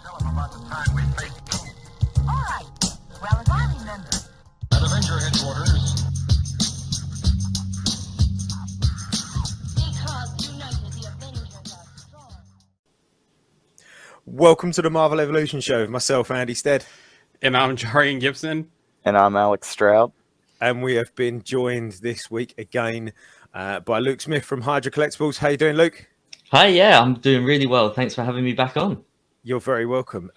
Tell him about the time we faced. All right. Well, as I remember. At Avenger headquarters. Because united, the Avengers are strong. Welcome to the Marvel Evolution Show with myself, Andy Stead. And I'm Jarian Gibson. And I'm Alex Stroud. And we have been joined this week again by Luke Smith from Hydra Collectibles. How you doing, Luke? Hi, yeah, I'm doing really well. Thanks for having me back on. You're very welcome.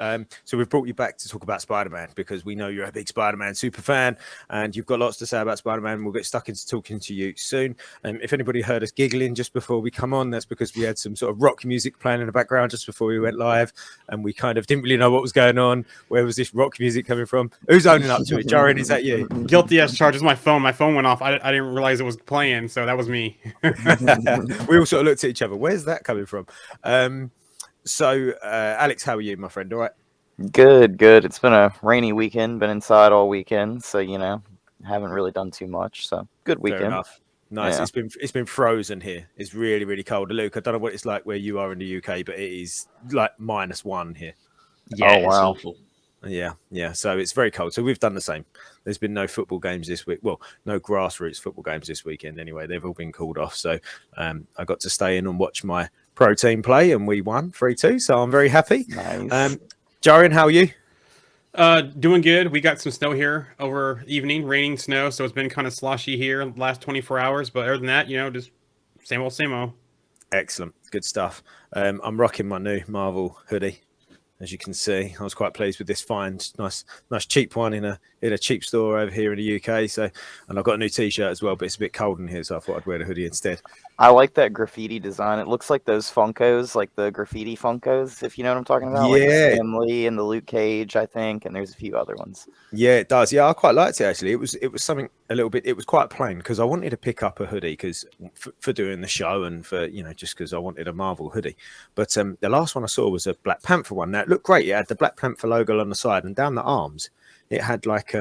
So we've brought you back to talk about Spider-Man because we know you're a big Spider-Man super fan and you've got lots to say about Spider-Man. We'll get stuck into talking to you soon. If anybody heard us giggling just before we come on, that's because we had some sort of rock music playing in the background just before we went live and we kind of didn't really know what was going on. Where was this rock music coming from? Who's owning up to it? Jarian, is that you? Guilty as charged. It's my phone. My phone went off. I didn't realize it was playing, so that was me. We all sort of looked at each other. Where's that coming from? So, Alex, how are you, my friend? All right? Good. It's been a rainy weekend. Been inside all weekend, so haven't really done too much. So good weekend. Fair enough. Nice. Yeah. It's been frozen here. It's really, really cold. Luke, I don't know what it's like where you are in the UK, but it is like -1 here. Yeah, Oh, wow. It's awful. Yeah. So it's very cold. So we've done the same. There's been no football games this week. Well, no grassroots football games this weekend anyway. They've all been called off. So I got to stay in and watch my pro team play, and we won 3-2. So I'm very happy. Nice. Jarian, how are you? Doing good. We got some snow here over evening, raining snow, so it's been kind of sloshy here the last 24 hours. But other than that, just same old. Excellent. Good stuff. I'm rocking my new Marvel hoodie. As you can see, I was quite pleased with this find. Nice cheap one in a cheap store over here in the UK. So, and I've got a new T-shirt as well, but it's a bit cold in here, so I thought I'd wear the hoodie instead. I like that graffiti design. It looks like those Funkos, like the graffiti Funkos, if you know what I'm talking about. Like Yeah. the Stan Lee and the Luke Cage, I think, and there's a few other ones. Yeah, it does. Yeah, I quite liked it actually. It was something a little bit. It was quite plain because I wanted to pick up a hoodie because for doing the show and for just because I wanted a Marvel hoodie. But the last one I saw was a Black Panther one. Now it looked great. It had the Black Panther logo on the side and down the arms. It had like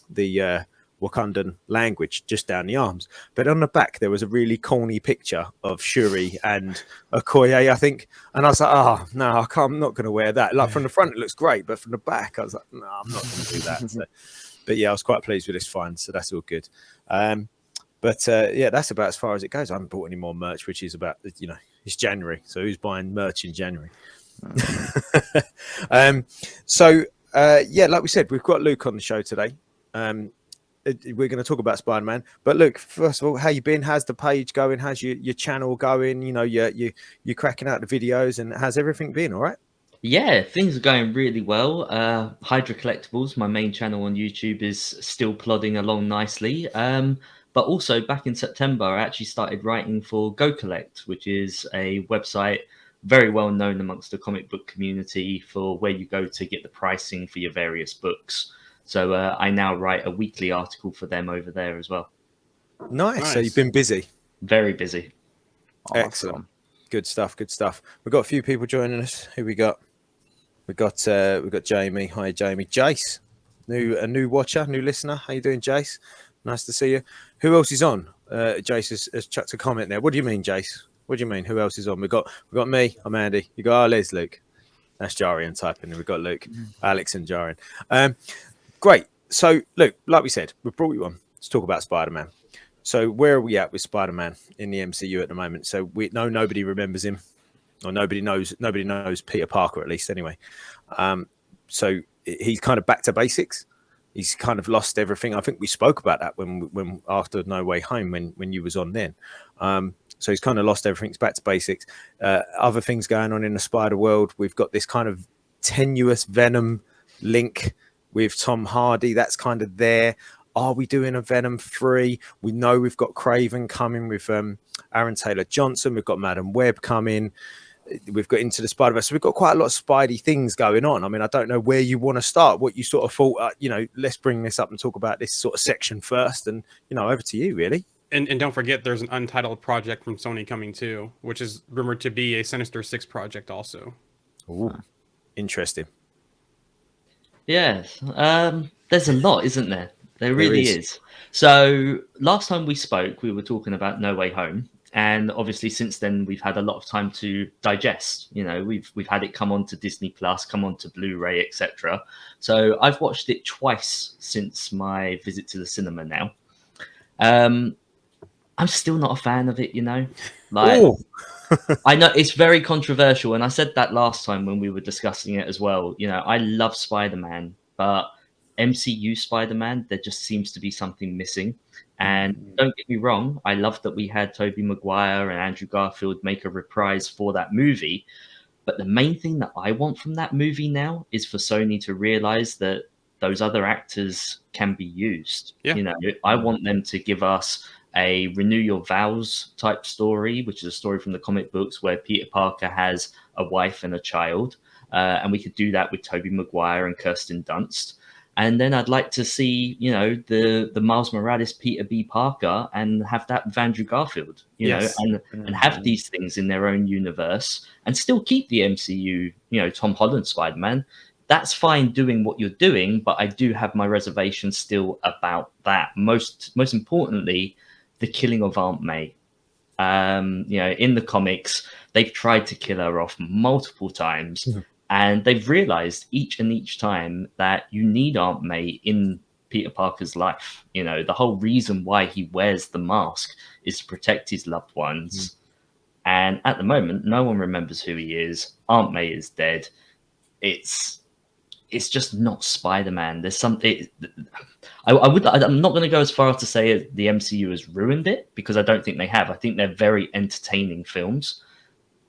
the Wakandan language just down the arms, but on the back there was a really corny picture of Shuri and Okoye, I think, and I was like, oh no, I'm not going to wear that. Like from the front it looks great, but from the back I was like, no, I'm not going to do that. So, but yeah, I was quite pleased with this find, so that's all good. But that's about as far as it goes. I haven't bought any more merch, which is about it's January, so who's buying merch in January? Like we said, we've got Luke on the show today. We're going to talk about Spider-Man, but Luke, first of all, how you been? How's the page going? How's your channel going? You're cracking out the videos, and how's everything been? All right? Yeah, things are going really well. Hydra Collectibles, my main channel on YouTube, is still plodding along nicely. But also back in September, I actually started writing for Go Collect, which is a website very well known amongst the comic book community for where you go to get the pricing for your various books. So I now write a weekly article for them over there as well. Nice. So you've been busy. Very busy. Awesome. Excellent. Good stuff. We've got a few people joining us. Who we got? We've got Jamie. Hi, Jamie. Jace, a new watcher, new listener. How you doing, Jace? Nice to see you. Who else is on? Jace has chucked a comment there. What do you mean, Jace? What do you mean? Who else is on? We've got me. I'm Andy. You got Les, Luke. That's Jarian typing. We've got Luke, Alex, and Jarian. Great. So, Luke, like we said, we brought you on to talk about Spider-Man. So, where are we at with Spider-Man in the MCU at the moment? So, we know nobody remembers him, or nobody knows Peter Parker, at least, anyway. So, he's kind of back to basics. He's kind of lost everything. I think we spoke about that when after No Way Home when you was on then. So he's kind of lost everything. He's back to basics. Other things going on in the Spider world. We've got this kind of tenuous Venom link with Tom Hardy. That's kind of there. Are we doing a Venom 3? We know we've got Craven coming with Aaron Taylor-Johnson. We've got Madam Web coming. We've got Into the Spiderverse. So we've got quite a lot of Spidey things going on. I mean, I don't know where you want to start, what you sort of thought, let's bring this up and talk about this sort of section first. And, over to you, really. And don't forget, there's an untitled project from Sony coming too, which is rumored to be a Sinister Six project also. Ooh, interesting. Yeah, there's a lot, isn't there? There really is. So last time we spoke, we were talking about No Way Home. And obviously, since then, we've had a lot of time to digest. You know, we've had it come on to Disney Plus, come on to Blu-ray, etc. So I've watched it twice since my visit to the cinema. Now, I'm still not a fan of it. You know, like Oh, I know it's very controversial, and I said that last time when we were discussing it as well. You know, I love Spider-Man, but MCU Spider-Man, there just seems to be something missing. And don't get me wrong, I love that we had Tobey Maguire and Andrew Garfield make a reprise for that movie. But the main thing that I want from that movie now is for Sony to realize that those other actors can be used. Yeah. You know, I want them to give us a Renew Your Vows type story, which is a story from the comic books where Peter Parker has a wife and a child. And we could do that with Tobey Maguire and Kirsten Dunst. And then I'd like to see, you know, the Miles Morales Peter B. Parker and have that with Andrew Garfield, you Yes. know, and have these things in their own universe and still keep the MCU, you know, Tom Holland Spider-Man. That's fine doing what you're doing, but I do have my reservations still about that. Most importantly, the killing of Aunt May. You know, in the comics, they've tried to kill her off multiple times. And they've realized each time that you need Aunt May in Peter Parker's life. You know, the whole reason why he wears the mask is to protect his loved ones. And at the moment, no one remembers who he is. Aunt May is dead. It's just not Spider-Man. There's something. I'm not going to go as far as to say the MCU has ruined it, because I don't think they have. I think they're very entertaining films.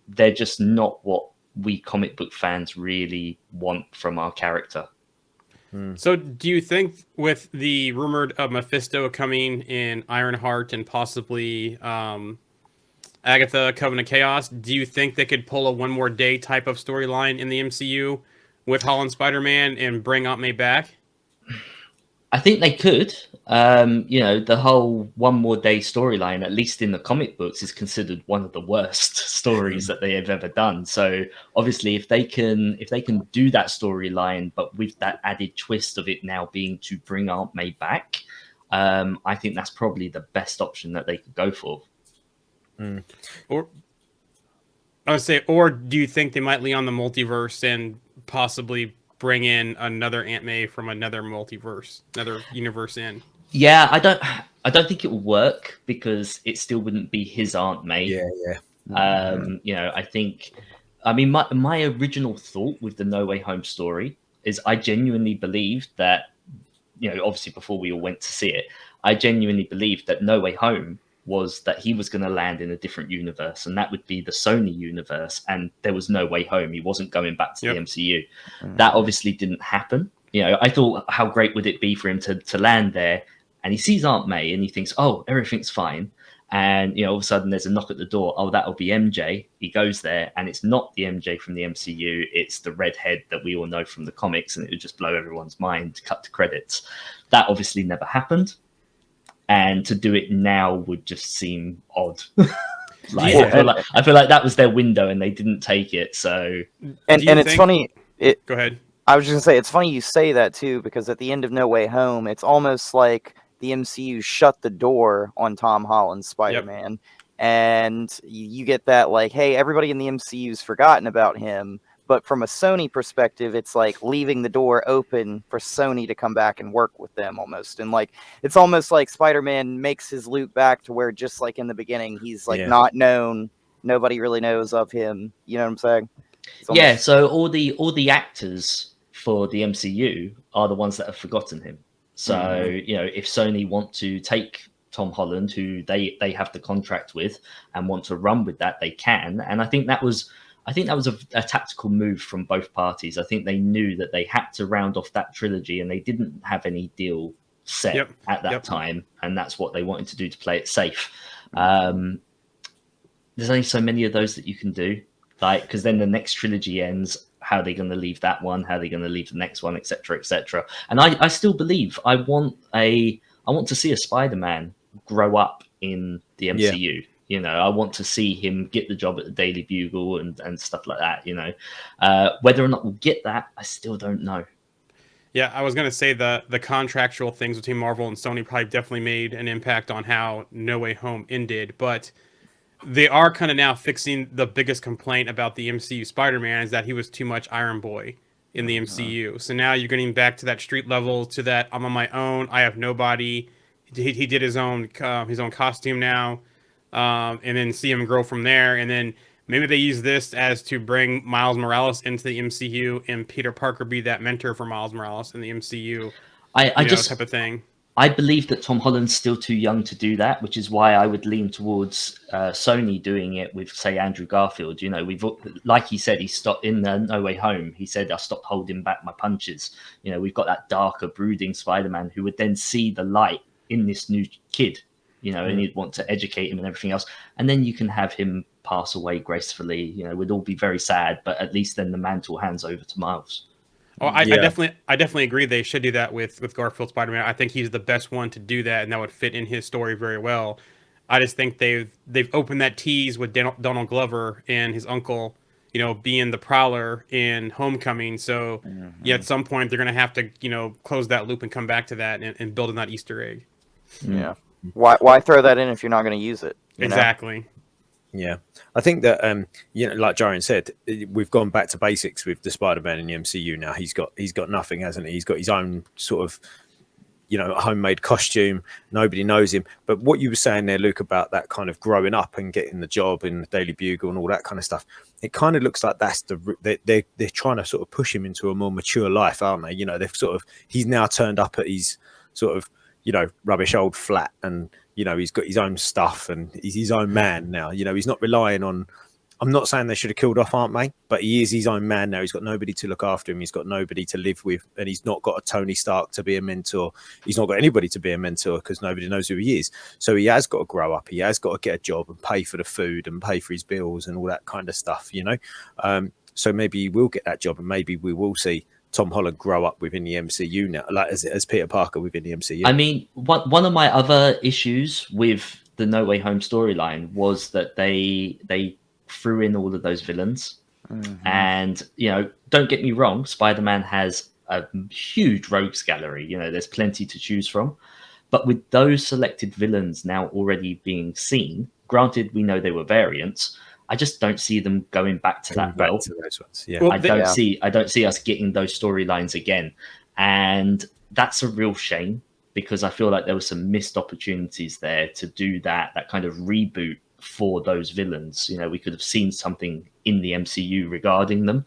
They're just not what we comic book fans really want from our character. So do you think with the rumored Mephisto coming in Ironheart and possibly Agatha Covenant of Chaos, do you think they could pull a One More Day type of storyline in the MCU with Holland Spider-Man and bring Aunt May back? I think they could. You know, the whole One More Day storyline, at least in the comic books, is considered one of the worst stories that they have ever done. So obviously, if they can do that storyline, but with that added twist of it now being to bring Aunt May back, I think that's probably the best option that they could go for. Or I would say, or do you think they might lean on the multiverse and possibly bring in another Aunt May from another multiverse, another universe in? Yeah, I don't think it will work, because it still wouldn't be his Aunt May. Yeah. You know, I mean, my original thought with the No Way Home story is I genuinely believed that, you know, obviously before we all went to see it, I genuinely believed that No Way Home was that he was going to land in a different universe, and that would be the Sony universe, and there was no way home. He wasn't going back to the MCU. That obviously didn't happen. You know, I thought, how great would it be for him to land there, and he sees Aunt May and he thinks, oh, everything's fine. And, you know, all of a sudden there's a knock at the door. Oh, that'll be MJ. He goes there, and it's not the MJ from the MCU. It's the redhead that we all know from the comics, and it would just blow everyone's mind, cut to credits. That obviously never happened. And to do it now would just seem odd. I feel like that was their window and they didn't take it. So, and it's funny. Go ahead. I was just gonna say, it's funny you say that too, because at the end of No Way Home, it's almost like the MCU shut the door on Tom Holland's Spider-Man, and you get that, like, hey, everybody in the MCU's forgotten about him. But from a Sony perspective, it's like leaving the door open for Sony to come back and work with them almost. And like, it's almost like Spider-Man makes his loop back to where, just like in the beginning, he's like not known. Nobody really knows of him. You know what I'm saying? Yeah. So all the actors for the MCU are the ones that have forgotten him. So, you know, if Sony want to take Tom Holland, who they have the contract with, and want to run with that, they can. And I think that was a tactical move from both parties. I think they knew that they had to round off that trilogy, and they didn't have any deal set at that time, and that's what they wanted to do to play it safe. There's only so many of those that you can do, like, because then the next trilogy ends. How are they going to leave that one? How are they going to leave the next one, etc., etc.? And I still believe I want to see a Spider-Man grow up in the MCU. Yeah. You know, I want to see him get the job at the Daily Bugle and stuff like that, you know. Whether or not we'll get that, I still don't know. Yeah, I was going to say the contractual things between Marvel and Sony probably definitely made an impact on how No Way Home ended. But they are kind of now fixing the biggest complaint about the MCU Spider-Man is that he was too much Iron Boy in the MCU. So now you're getting back to that street level, to that I'm on my own, I have nobody. He did his own costume now, and then see him grow from there. And then maybe they use this as to bring Miles Morales into the MCU and Peter Parker be that mentor for Miles Morales in the MCU. I just type of thing. I believe that Tom Holland's still too young to do that, which is why I would lean towards Sony doing it with, say, Andrew Garfield. We've, like he said, he stopped in No Way Home. He said, "I stopped holding back my punches." We've got that darker, brooding Spider-Man who would then see the light in this new kid. And he'd want to educate him and everything else, and then you can have him pass away gracefully. We'd all be very sad, but at least then the mantle hands over to Miles. Oh, I definitely agree. They should do that with Garfield Spider-Man. I think he's the best one to do that, and that would fit in his story very well. I just think they've opened that tease with Donald Glover and his uncle, being the Prowler in Homecoming. So at some point they're gonna have to close that loop and come back to that and build in that Easter egg. Yeah. Why throw that in if you're not going to use it? Exactly. Yeah, I think that like Jarian said, we've gone back to basics with the Spider-Man in the MCU now. He's got nothing, hasn't he? He's got his own sort of homemade costume. Nobody knows him. But what you were saying there, Luke, about that kind of growing up and getting the job in the Daily Bugle and all that kind of stuff, it kind of looks like that's they're trying to sort of push him into a more mature life, aren't they? He's now turned up at his sort of rubbish old flat, and he's got his own stuff and he's his own man now. He's not relying on, I'm not saying they should have killed off Aunt May, but he is his own man now. He's got nobody to look after him. He's got nobody to live with, and he's not got a Tony Stark to be a mentor. He's not got anybody to be a mentor because nobody knows who he is. So he has got to grow up. He has got to get a job and pay for the food and pay for his bills and all that kind of stuff, So maybe he will get that job, and maybe we will see Tom Holland grow up within the MCU now, like as Peter Parker within the MCU. I mean, one of my other issues with the No Way Home storyline was that they threw in all of those villains. And, don't get me wrong, Spider-Man has a huge rogues gallery. There's plenty to choose from. But with those selected villains now already being seen, granted, we know they were variants, I just don't see them going back to that well. To those ones. Yeah. I don't see us getting those storylines again. And that's a real shame, because I feel like there were some missed opportunities there to do that kind of reboot for those villains. We could have seen something in the MCU regarding them.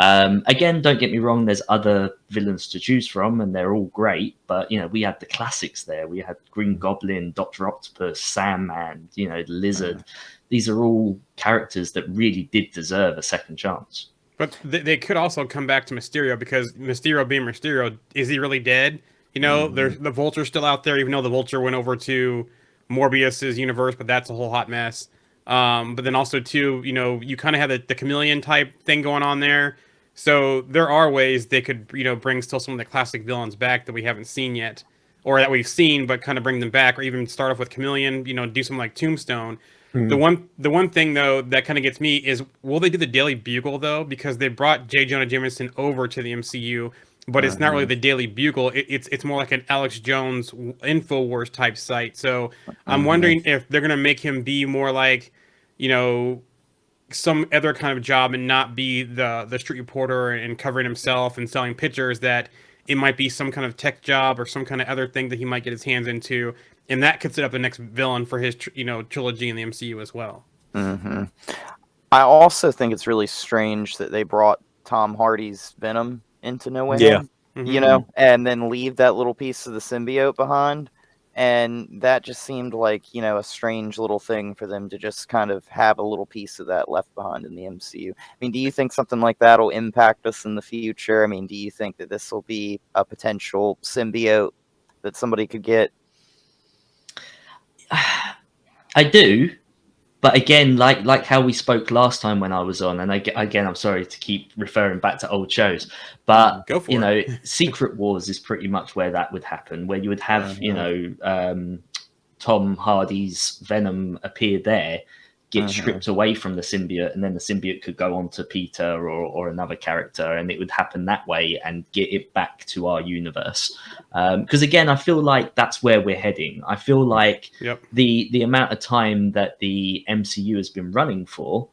Again, don't get me wrong, there's other villains to choose from and they're all great, but we had the classics there. We had Green Goblin, Dr. Octopus, Sandman, the Lizard. These are all characters that really did deserve a second chance. But they could also come back to Mysterio, because Mysterio being Mysterio, is he really dead? There's the Vulture's still out there, even though the Vulture went over to Morbius's universe, but that's a whole hot mess. But then also too, you kind of have the chameleon type thing going on there. So there are ways they could, bring still some of the classic villains back that we haven't seen yet, or that we've seen, but kind of bring them back, or even start off with Chameleon, do something like Tombstone. The one thing though that kind of gets me is, will they do the Daily Bugle though? Because they brought J. Jonah Jameson over to the MCU, but it's not really the Daily Bugle. It's more like an Alex Jones InfoWars type site. So I'm wondering if they're gonna make him be more like, some other kind of job, and not be the street reporter and covering himself and selling pictures. That it might be some kind of tech job or some kind of other thing that he might get his hands into. And that could set up the next villain for his, trilogy in the MCU as well. I also think it's really strange that they brought Tom Hardy's Venom into No Way Home, and then leave that little piece of the symbiote behind. And that just seemed like, a strange little thing for them to just kind of have a little piece of that left behind in the MCU. I mean, do you think something like that will impact us in the future? I mean, do you think that this will be a potential symbiote that somebody could get? I do, but again, like how we spoke last time when I was on, and again, I'm sorry to keep referring back to old shows, but go for it. Secret Wars is pretty much where that would happen, where you would have Tom Hardy's Venom appear there. get stripped away from the symbiote, and then the symbiote could go on to Peter or another character, and it would happen that way and get it back to our universe. Because again, I feel like that's where we're heading. I feel like the amount of time that the MCU has been running for,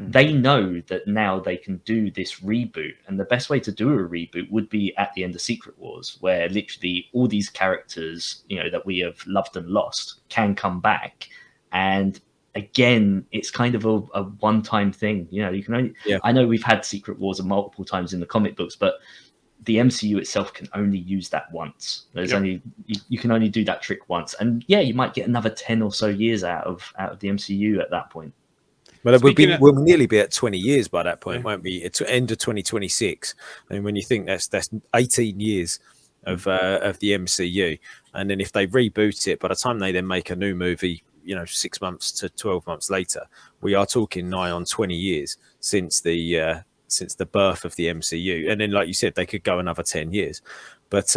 they know that now they can do this reboot, and the best way to do a reboot would be at the end of Secret Wars, where literally all these characters, you know, that we have loved and lost can come back. And again, it's kind of a one-time thing. You know, you can only I know we've had Secret Wars multiple times in the comic books, but the MCU itself can only use that once. There's only you can only do that trick once, and you might get another 10 or so years out of the MCU at that point. Well, we'll nearly be at 20 years by that point, won't we? It's end of 2026. I mean, when you think that's 18 years of the MCU, and then if they reboot it, by the time they then make a new movie, you know, 6 months to 12 months later, we are talking nigh on 20 years since the birth of the MCU. And then, like you said, they could go another 10 years. But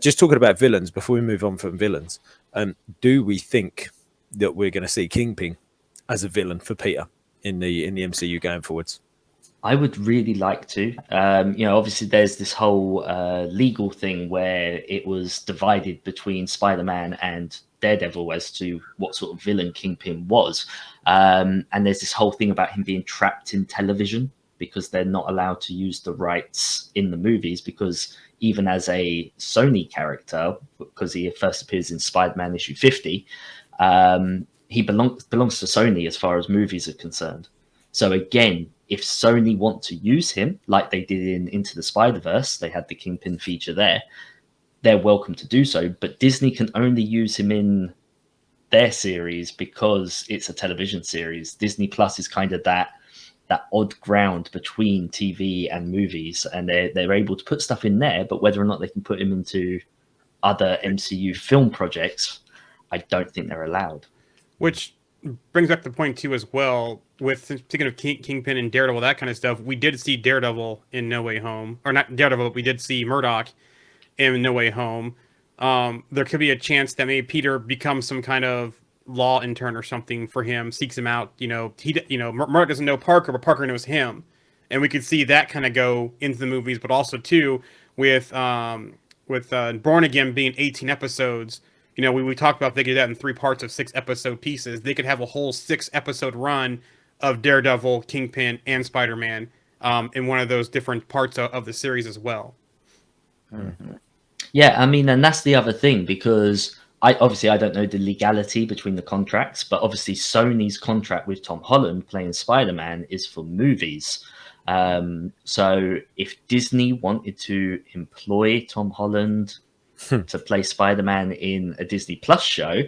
just talking about villains, before we move on from villains, do we think that we're going to see Kingpin as a villain for Peter in the MCU going forwards? I would really like to. You know, obviously there's this whole legal thing where it was divided between Spider-Man and Daredevil as to what sort of villain Kingpin was. And there's this whole thing about him being trapped in television because they're not allowed to use the rights in the movies, because even as a Sony character, because he first appears in Spider-Man issue 50, he belongs to Sony as far as movies are concerned. So again, if Sony want to use him like they did in Into the Spider-Verse, they had the Kingpin feature there, they're welcome to do so. But Disney can only use him in their series because it's a television series. Disney Plus is kind of that odd ground between TV and movies, and they're able to put stuff in there, but whether or not they can put him into other MCU film projects, I don't think they're allowed. Which brings up the point too as well, with speaking of Kingpin and Daredevil, that kind of stuff. We did see Daredevil in No Way Home, or not Daredevil, but we did see Murdoch in No Way Home. There could be a chance that maybe Peter becomes some kind of law intern or something for him, seeks him out. Murdoch doesn't know Parker, but Parker knows him, and we could see that kind of go into the movies. But also too with Born Again being 18 episodes. You know, we talked about they could do that in 3 parts of 6 episode pieces. They could have a whole 6 episode run of Daredevil, Kingpin, and Spider-Man in one of those different parts of the series as well. Yeah, I mean, and that's the other thing, because I don't know the legality between the contracts, but obviously Sony's contract with Tom Holland playing Spider-Man is for movies. So if Disney wanted to employ Tom Holland to play Spider-Man in a Disney Plus show,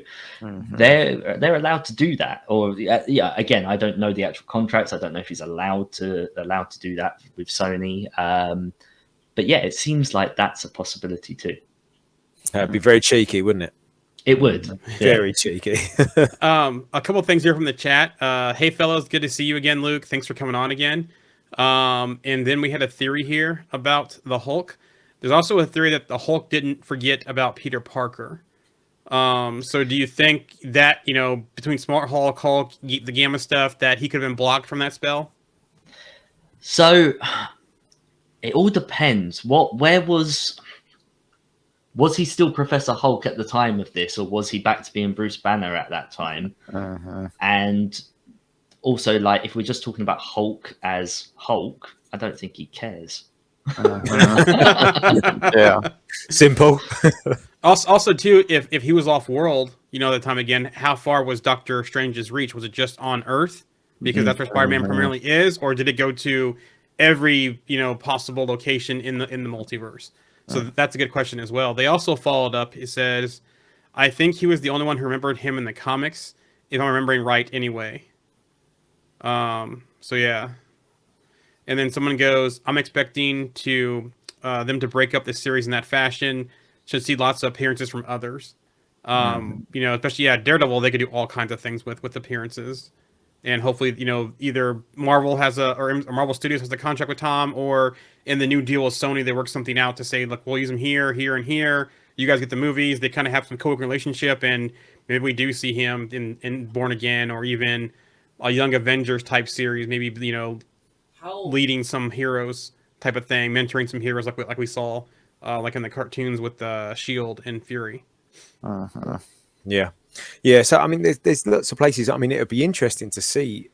they're allowed to do that. Or again, I don't know the actual contracts. I don't know if he's allowed to do that with Sony. But yeah, it seems like that's a possibility too. It'd be very cheeky, wouldn't it? It would. Very cheeky. A couple of things here from the chat. Hey fellows, good to see you again, Luke. Thanks for coming on again. And then we had a theory here about the Hulk. There's also a theory that the Hulk didn't forget about Peter Parker. So do you think that, between Smart Hulk, the Gamma stuff, that he could have been blocked from that spell? So it all depends. Where was he still Professor Hulk at the time of this, or was he back to being Bruce Banner at that time? And also, like, if we're just talking about Hulk as Hulk, I don't think he cares. Yeah. Simple. Also, too, if he was off world, at the time again, how far was Doctor Strange's reach? Was it just on Earth? Because that's where Spider-Man primarily is, or did it go to every possible location in the multiverse? So that's a good question as well. They also followed up. It says, I think he was the only one who remembered him in the comics, if I'm remembering right anyway. So yeah. And then someone goes, I'm expecting them to break up the series in that fashion. Should see lots of appearances from others. Especially, Daredevil, they could do all kinds of things with appearances. And hopefully, either Marvel or Marvel Studios has a contract with Tom, or in the new deal with Sony, they work something out to say, look, we'll use him here, here, and here. You guys get the movies. They kind of have some co-working relationship, and maybe we do see him in Born Again, or even a Young Avengers type series, maybe leading some heroes type of thing, mentoring some heroes like we saw like in the cartoons with Shield and Fury. Yeah, yeah. So I mean, there's lots of places. I mean, it would be interesting to see.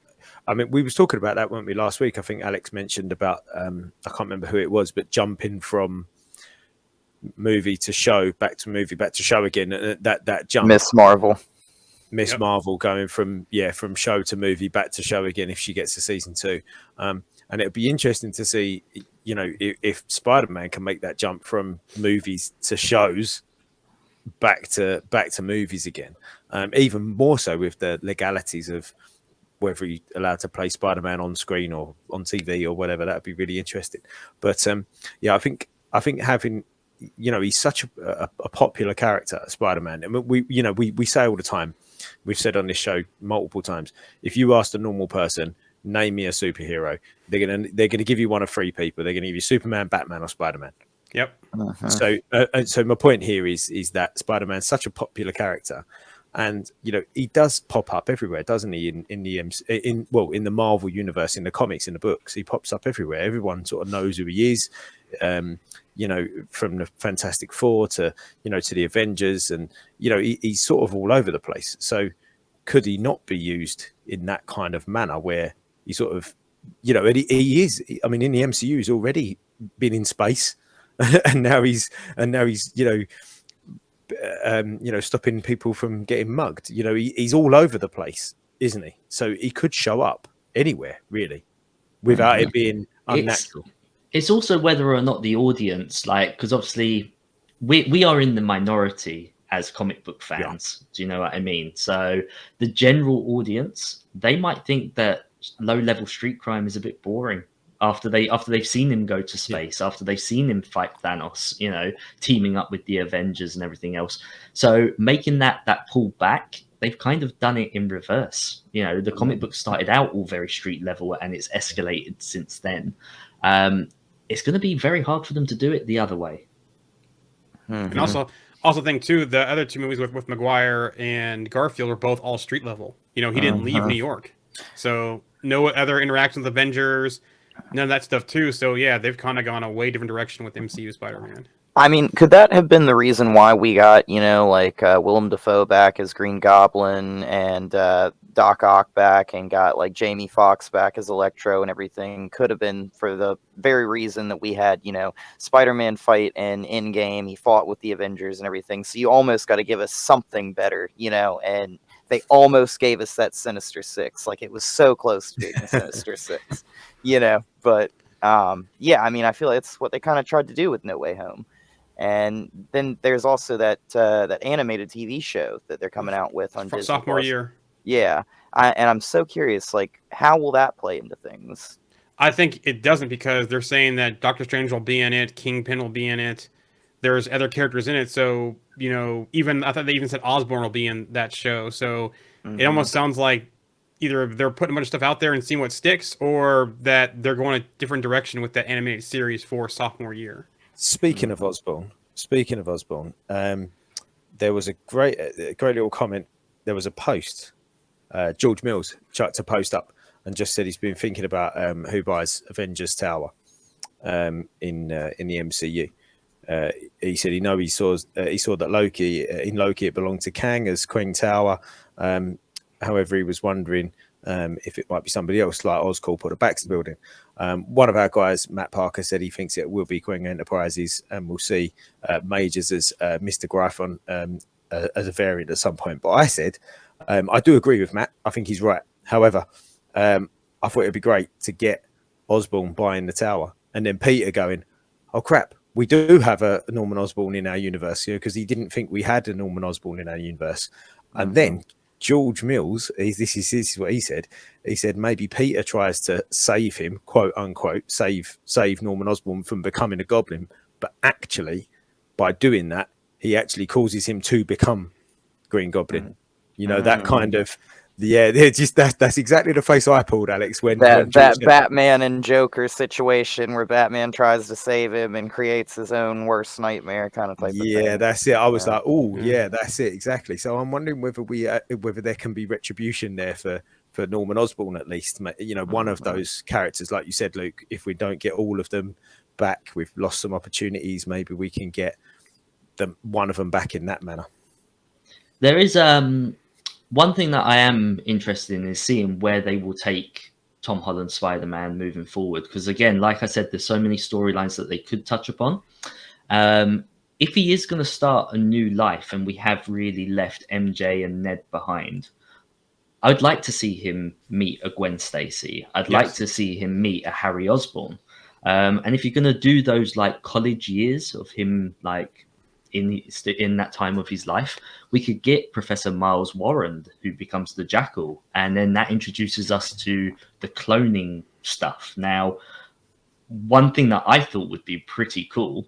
I mean, we was talking about that, weren't we, last week? I think Alex mentioned about I can't remember who it was, but jumping from movie to show, back to movie, back to show again. That jump, Miss Marvel. Miss Marvel going from show to movie, back to show again if she gets to season 2. And it would be interesting to see, if Spider-Man can make that jump from movies to shows, back to movies again. Even more so with the legalities of whether he's allowed to play Spider-Man on screen or on TV or whatever. That would be really interesting. But I think having, he's such a popular character, Spider-Man. I mean, we say all the time, we've said on this show multiple times, if you asked a normal person, name me a superhero, they're gonna give you one of 3 people. They're gonna give you Superman, Batman, or Spider-Man. Yep. So my point here is that Spider-Man's such a popular character, and he does pop up everywhere, doesn't he? In the Marvel universe, in the comics, in the books, he pops up everywhere. Everyone sort of knows who he is. From the Fantastic Four to to the Avengers, and he's sort of all over the place. So could he not be used in that kind of manner where he sort of and he is, I mean, in the MCU he's already been in space and now he's stopping people from getting mugged. He's all over the place, isn't he? So he could show up anywhere really without it being unnatural. It's also whether or not the audience, because obviously we are in the minority as comic book fans. Yeah. Do you know what I mean? So the general audience, they might think that low-level street crime is a bit boring after they've seen him go to space, after they've seen him fight Thanos, teaming up with the Avengers and everything else. So making that pull back, they've kind of done it in reverse. The comic book started out all very street level and it's escalated since then. It's going to be very hard for them to do it the other way. And also think too, the other 2 movies with Maguire and Garfield were both all street level. He didn't leave New York, so no other interaction with Avengers, none of that stuff too. So yeah, they've kind of gone a way different direction with MCU Spider-Man. I mean, could that have been the reason why we got, Willem Dafoe back as Green Goblin and Doc Ock back and got Jamie Foxx back as Electro and everything? Could have been for the very reason that we had, Spider-Man fight in Endgame. He fought with the Avengers and everything. So you almost got to give us something better, and they almost gave us that Sinister Six. It was so close to being Sinister Six, but I mean, I feel like it's what they kind of tried to do with No Way Home. And then there's also that animated TV show that they're coming out with on Disney sophomore Plus. year. Yeah, and I'm so curious, how will that play into things? I think it doesn't, because they're saying that Doctor Strange will be in it, Kingpin will be in it. There's other characters in it, so even I thought they even said Osborn will be in that show. So it almost sounds like either they're putting a bunch of stuff out there and seeing what sticks, or that they're going a different direction with that animated series for sophomore year. Speaking of Osborn, there was a great little comment. There was a post. George Mills chucked a post up and just said he's been thinking about who buys Avengers Tower in the MCU. He said he saw that Loki it belonged to Kang as Queen Tower. However, he was wondering if it might be somebody else like Oscorp or the Baxter Building. One of our guys, Matt Parker, said he thinks it will be Queen Enterprises, and we'll see Majors as Mr. Gryphon as a variant at some point. But I said I do agree with Matt. I think he's right. However, I thought it'd be great to get Osborn buying the tower, and then Peter going, "Oh crap, we do have a Norman Osborn in our universe," because he didn't think we had a Norman Osborn in our universe, and then George Mills, this is what he said. He said maybe Peter tries to save him, quote unquote, save Norman Osborn from becoming a Goblin, but actually, by doing that, he actually causes him to become Green Goblin. That kind of that's exactly the face I pulled, Alex, when that Batman and Joker situation where Batman tries to save him and creates his own worst nightmare kind of type of thing. Yeah, that's it. I was like, oh, yeah, that's it exactly. So I'm wondering whether there can be retribution there for for Norman Osborn at least. You know, one of those characters, like you said, Luke. If we don't get all of them back, we've lost some opportunities. Maybe we can get one of them back in that manner. There is one thing that I am interested in is seeing where they will take Tom Holland's Spider-Man moving forward. Because again, like I said, there's so many storylines that they could touch upon. If he is going to start a new life and we have really left MJ and Ned behind, I'd like to see him meet a Gwen Stacy. I'd like to see him meet a Harry Osborn. And if you're going to do those like college years of him, like in that time of his life, we could get Professor Miles Warren, who becomes the Jackal, and then that introduces us to the cloning stuff. Now, one thing that I thought would be pretty cool,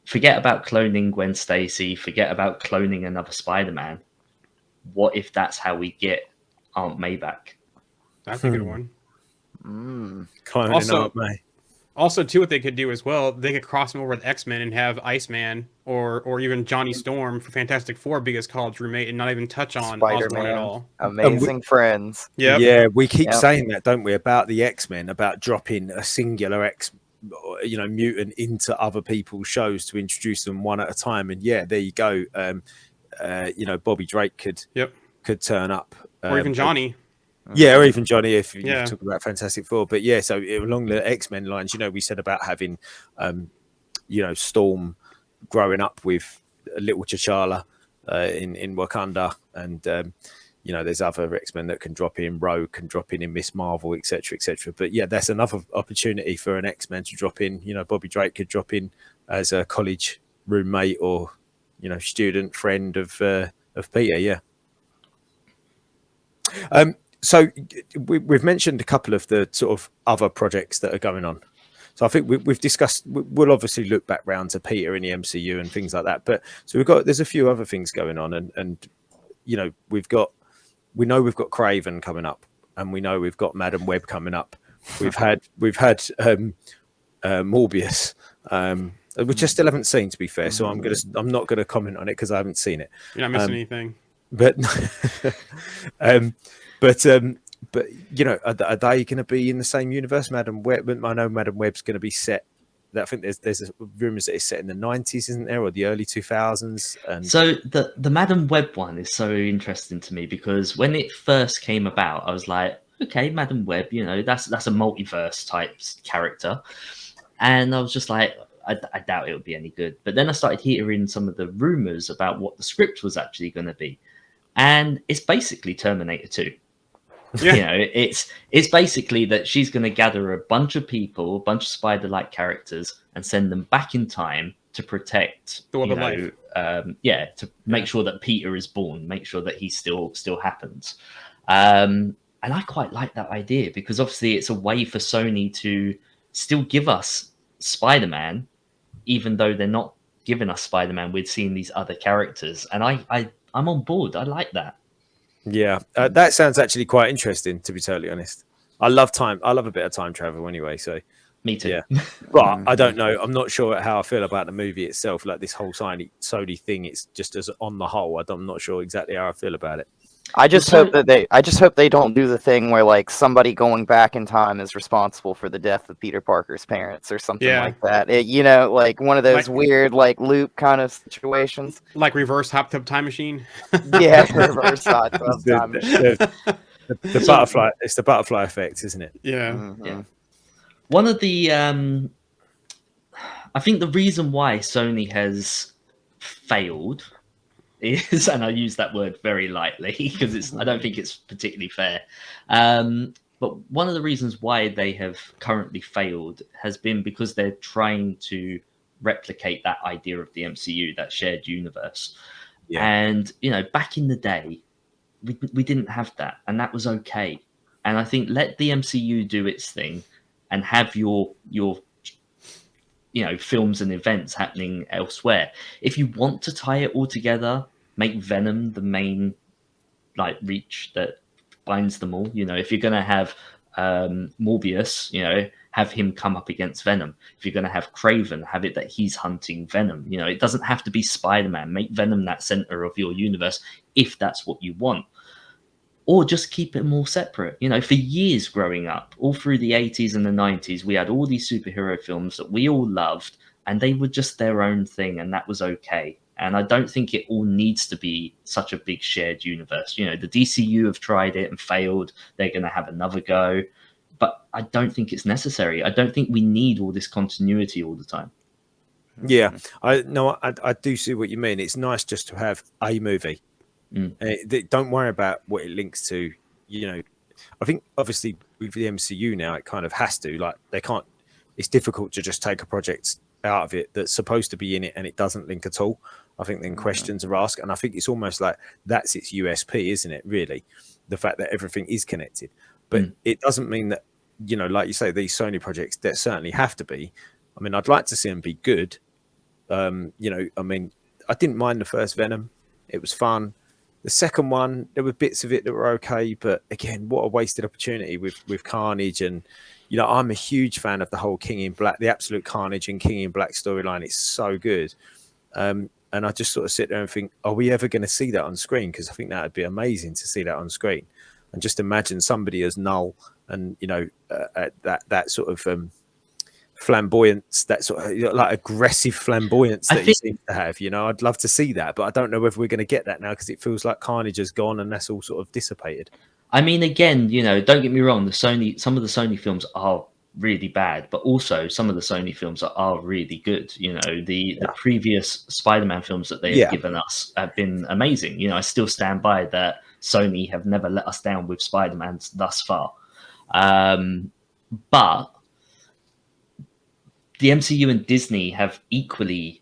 forget about cloning Gwen Stacy, forget about cloning another Spider-Man. What if that's how we get Aunt May back? That's a good one. Also, too, what they could do as well, they could cross him over with X-Men and have Iceman or even Johnny Storm for Fantastic Four be his college roommate and not even touch on Osborn at all. Amazing friends. Yeah, we keep saying that, don't we, about the X-Men, about dropping a singular mutant into other people's shows to introduce them one at a time. And yeah, there you go. Bobby Drake could turn up, or even Johnny. Yeah, or even Johnny, if you talk about Fantastic Four. But yeah, so along the X-Men lines, we said about having, Storm growing up with little T'Challa in Wakanda, and there's other X-Men that can drop in. Rogue can drop in Miss Marvel, etc., etc. But yeah, that's another opportunity for an X-Men to drop in. Bobby Drake could drop in as a college roommate or student friend of Peter. Yeah. So we've mentioned a couple of the sort of other projects that are going on. So I think we've discussed. We'll obviously look back round to Peter in the MCU and things like that. But so there's a few other things going on, and we know we've got Craven coming up, and we know we've got Madam Web coming up. We've had Morbius, which I still haven't seen, to be fair. So I'm not gonna comment on it because I haven't seen it. You're not missing anything. But are they going to be in the same universe? Madam Web. I know Madam Web's going to be set. I think there's rumors that it's set in the 90s, isn't there, or the early 2000s? And so the Madam Web one is so interesting to me because when it first came about, I was like, okay, Madam Web, that's a multiverse type character, and I was just like, I doubt it would be any good. But then I started hearing some of the rumors about what the script was actually going to be, and it's basically Terminator 2. Yeah. It's basically that she's going to gather a bunch of people, a bunch of spider-like characters, and send them back in time to protect the web of life. To make sure that Peter is born, make sure that he still happens. And I quite like that idea because obviously it's a way for Sony to still give us Spider-Man, even though they're not giving us Spider-Man. We're seeing these other characters, and I'm on board. I like that. Yeah, that sounds actually quite interesting, to be totally honest. I love a bit of time travel anyway. So me too. Yeah, but I don't know. I'm not sure how I feel about the movie itself. Like this whole Sony thing, it's just as on the whole. I'm not sure exactly how I feel about it. I just hope they don't do the thing where like somebody going back in time is responsible for the death of Peter Parker's parents or something like that. Like one of those weird like loop kind of situations. Like reverse hot tub time machine. Yeah, reverse hot tub time machine. The butterfly. It's the butterfly effect, isn't it? Yeah. Mm-hmm. Yeah. One of the I think the reason why Sony has failed is, and I use that word very lightly because I don't think it's particularly fair. But one of the reasons why they have currently failed has been because they're trying to replicate that idea of the MCU, that shared universe. Yeah. And, back in the day, we didn't have that, and that was okay. And I think let the MCU do its thing and have your films and events happening elsewhere. If you want to tie it all together, make Venom the main reach that binds them all. If you're going to have Morbius, have him come up against Venom. If you're going to have Craven, have it that he's hunting Venom. It doesn't have to be Spider-Man. Make Venom that center of your universe if that's what you want. or just keep it more separate. You know, for years growing up, all through the 80s and the 90s, we had all these superhero films that we all loved, and they were just their own thing, and that was okay. And I don't think it all needs to be such a big shared universe. You know, the DCU have tried it and failed. They're going to have another go. But I don't think it's necessary. I don't think we need all this continuity all the time. Yeah, I do see what you mean. It's nice just to have a movie. Don't worry about what it links to. You know, I think obviously with the MCU now, it kind of has to. Like, they can't. It's difficult to just take a project out of it that's supposed to be in it and it doesn't link at all. I think then questions are asked, and I think it's almost like that's its USP, isn't it? Really, the fact that everything is connected, but it doesn't mean that, you know, like you say, these Sony projects that certainly have to be. I mean, I'd like to see them be good. You know, I mean, I didn't mind the first Venom; it was fun. The second one, there were bits of it that were okay, but again, what a wasted opportunity with Carnage. And you know, I'm a huge fan of the whole King in Black, the Absolute Carnage and King in Black storyline. It's so good. And I just sort of sit there and think, are we ever going to see that on screen? Because I think that would be amazing to see that on screen. And just imagine somebody as Null and, you know, that sort of flamboyance, that sort of, you know, like aggressive flamboyance that he seems to have. You know, I'd love to see that, but I don't know whether we're going to get that now because it feels like Carnage has gone and that's all sort of dissipated. I mean, again, you know, don't get me wrong. Some of the Sony films are really bad, but also some of the Sony films are really good. You know, the previous Spider-Man films that they have given us have been amazing. You know, I still stand by that. Sony have never let us down with Spider-Man thus far. But the MCU and Disney have equally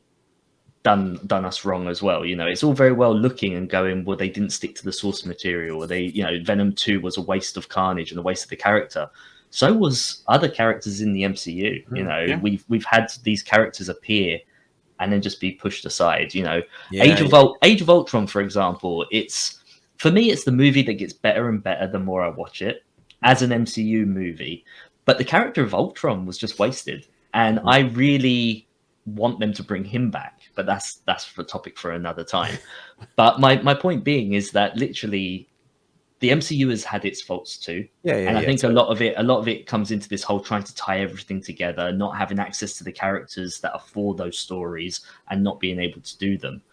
done us wrong as well. You know, it's all very well looking and going, well, they didn't stick to the source material, or they, you know, Venom 2 was a waste of Carnage and a waste of the character. So was other characters in the MCU. You know, we've had these characters appear and then just be pushed aside. You know, Age of Ultron, for example, for me, it's the movie that gets better and better the more I watch it as an MCU movie. But the character of Ultron was just wasted, and I really want them to bring him back. But that's a topic for another time. But my point being is that literally, the MCU has had its faults too, and I think a lot of it comes into this whole trying to tie everything together, not having access to the characters that are for those stories, and not being able to do them.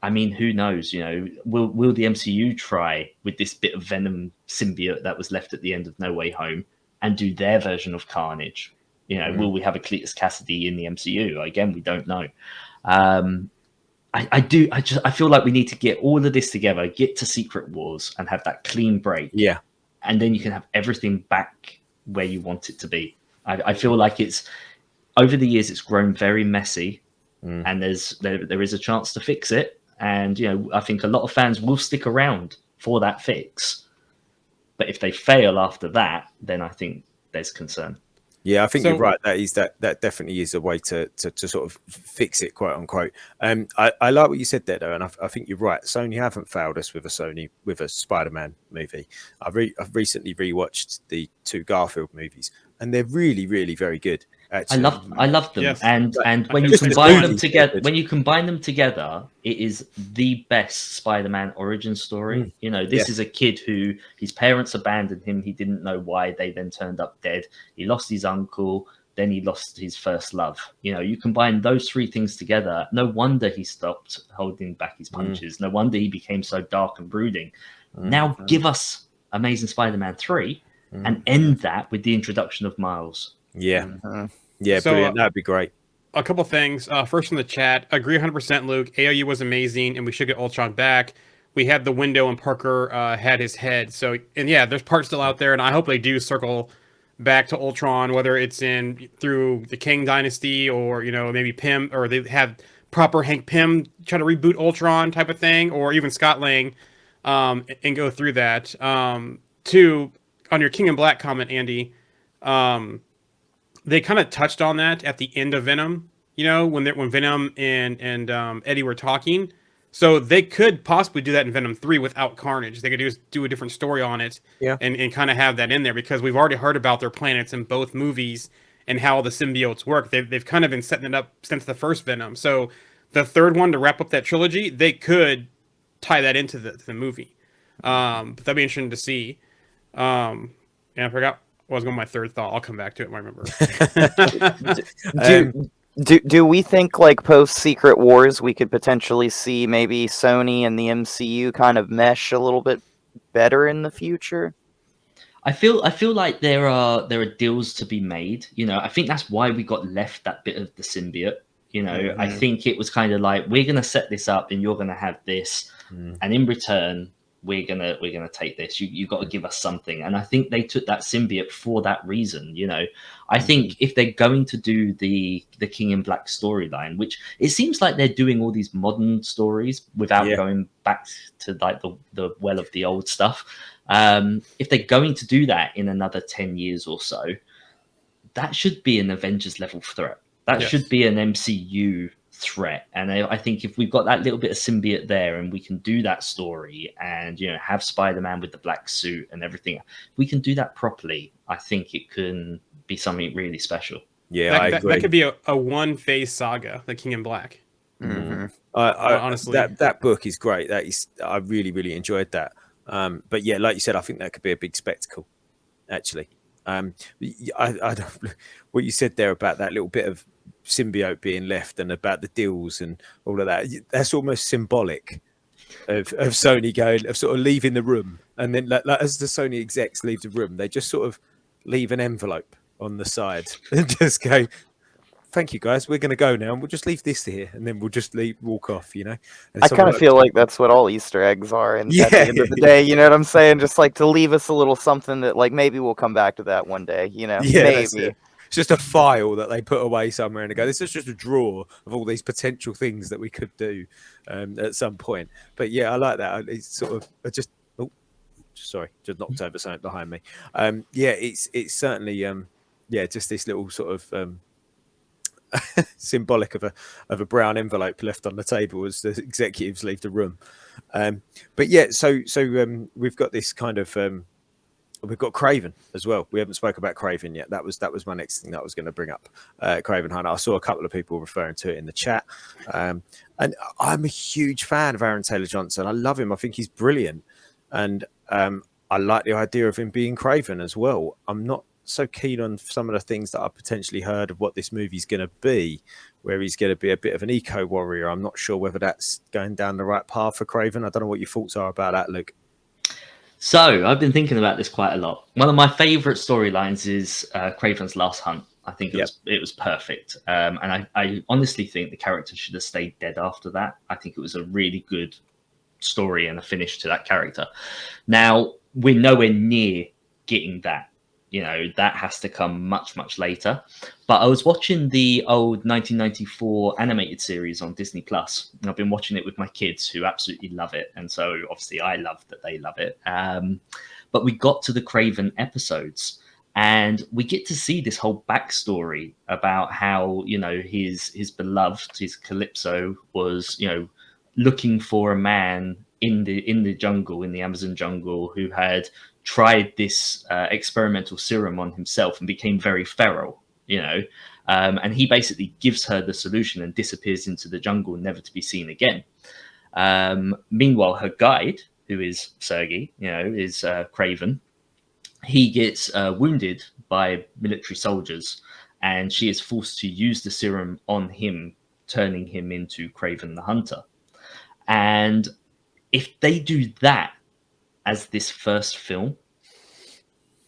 I mean, who knows? You know, will the MCU try with this bit of Venom symbiote that was left at the end of No Way Home and do their version of Carnage? You know, will we have a Cletus Cassidy in the MCU? Again, we don't know. I feel like we need to get all of this together, get to Secret Wars and have that clean break. Yeah. And then you can have everything back where you want it to be. I feel like it's, over the years, it's grown very messy, and there is a chance to fix it. And, you know, I think a lot of fans will stick around for that fix. But if they fail after that, then I think there's concern. Yeah, I think you're right. That definitely is a way to sort of fix it, quote unquote. I like what you said there, though, and I think you're right. Sony haven't failed us with a Spider-Man movie. I've recently rewatched the 2 Garfield movies, and they're really, really very good. Actually. I love them, yes. and when you combine them together, it is the best Spider-Man origin story. You know, this is a kid who his parents abandoned him. He didn't know why. They then turned up dead. He lost his uncle. Then he lost his first love. You know, you combine those 3 things together. No wonder he stopped holding back his punches. No wonder he became so dark and brooding. Now give us Amazing Spider-Man 3 and end that with the introduction of Miles. Yeah. Yeah, so, brilliant. That'd be great. A couple things. First in the chat, agree 100%, Luke. AOU was amazing, and we should get Ultron back. We had the window, and Parker had his head. So, and yeah, there's parts still out there, and I hope they do circle back to Ultron, whether it's through the King Dynasty or, you know, maybe Pym, or they have proper Hank Pym try to reboot Ultron type of thing, or even Scott Lang, and go through that. 2, on your King in Black comment, Andy, they kind of touched on that at the end of Venom, you know, when Venom and Eddie were talking. So they could possibly do that in Venom 3 without Carnage. They could do a different story on it, and kind of have that in there, because we've already heard about their planets in both movies and how the symbiotes work. They've kind of been setting it up since the first Venom. So the third one, to wrap up that trilogy, they could tie that into the movie. But that'd be interesting to see. And I forgot what was going to my third thought. I'll come back to it when I remember. Do we think like post Secret Wars we could potentially see maybe Sony and the MCU kind of mesh a little bit better in the future? I feel like there are deals to be made. You know, I think that's why we got left that bit of the symbiote. You know, I think it was kind of like, we're gonna set this up and you're gonna have this, and in return we're gonna take this. You got to give us something. And I think they took that symbiote for that reason. You know, I think if they're going to do the King in Black storyline, which it seems like they're doing all these modern stories without going back to like the well of the old stuff. If they're going to do that in another 10 years or so, that should be an Avengers level threat. That should be an MCU threat. And I think if we've got that little bit of symbiote there and we can do that story and, you know, have Spider-Man with the black suit and everything, we can do that properly. I think it can be something really special. Yeah, I agree. That could be a one-phase saga, the King in Black. Honestly, that book is great. I really enjoyed that. But yeah, like you said, I think that could be a big spectacle, actually. I don't, what you said there about that little bit of symbiote being left and about the deals and all of that, that's almost symbolic of Sony going, of sort of leaving the room. And then like, as the Sony execs leave the room, they just sort of leave an envelope on the side and just go, thank you guys, we're going to go now, and we'll just leave this here, and then we'll just walk off, you know. And I kind of feel like that's what all Easter eggs are, and at the end of the day, you know what I'm saying? Just like to leave us a little something that, like, maybe we'll come back to that one day, you know? Yeah, maybe. It's just a file that they put away somewhere and they go, this is just a drawer of all these potential things that we could do at some point. But yeah, I like that. It's sort of just knocked over something behind me. Yeah, it's certainly just this little sort of symbolic of a brown envelope left on the table as the executives leave the room. But yeah, so we've got this kind of we've got Craven as well. We haven't spoke about Craven yet. That was my next thing that I was going to bring up. Craven Hunter. I saw a couple of people referring to it in the chat, and I'm a huge fan of Aaron Taylor Johnson. I love him. I think he's brilliant, and I like the idea of him being Craven as well. I'm not so keen on some of the things that I potentially heard of what this movie's going to be, where he's going to be a bit of an eco warrior. I'm not sure whether that's going down the right path for Craven. I don't know what your thoughts are about that, Luke. So I've been thinking about this quite a lot. One of my favorite storylines is Craven's Last Hunt. I think it was perfect. And I honestly think the character should have stayed dead after that. I think it was a really good story and a finish to that character. Now, we're nowhere near getting that. You know, that has to come much, much later. But I was watching the old 1994 animated series on Disney Plus, and I've been watching it with my kids who absolutely love it. And so obviously I love that they love it. But we got to the Craven episodes and we get to see this whole backstory about how, you know, his beloved, his Calypso, was, you know, looking for a man in the jungle, in the Amazon jungle, who had tried this experimental serum on himself and became very feral, you know, and he basically gives her the solution and disappears into the jungle, never to be seen again. Meanwhile, her guide, who is Sergei, you know, is Craven, he gets wounded by military soldiers, and she is forced to use the serum on him, turning him into Craven the Hunter. And if they do that as this first film,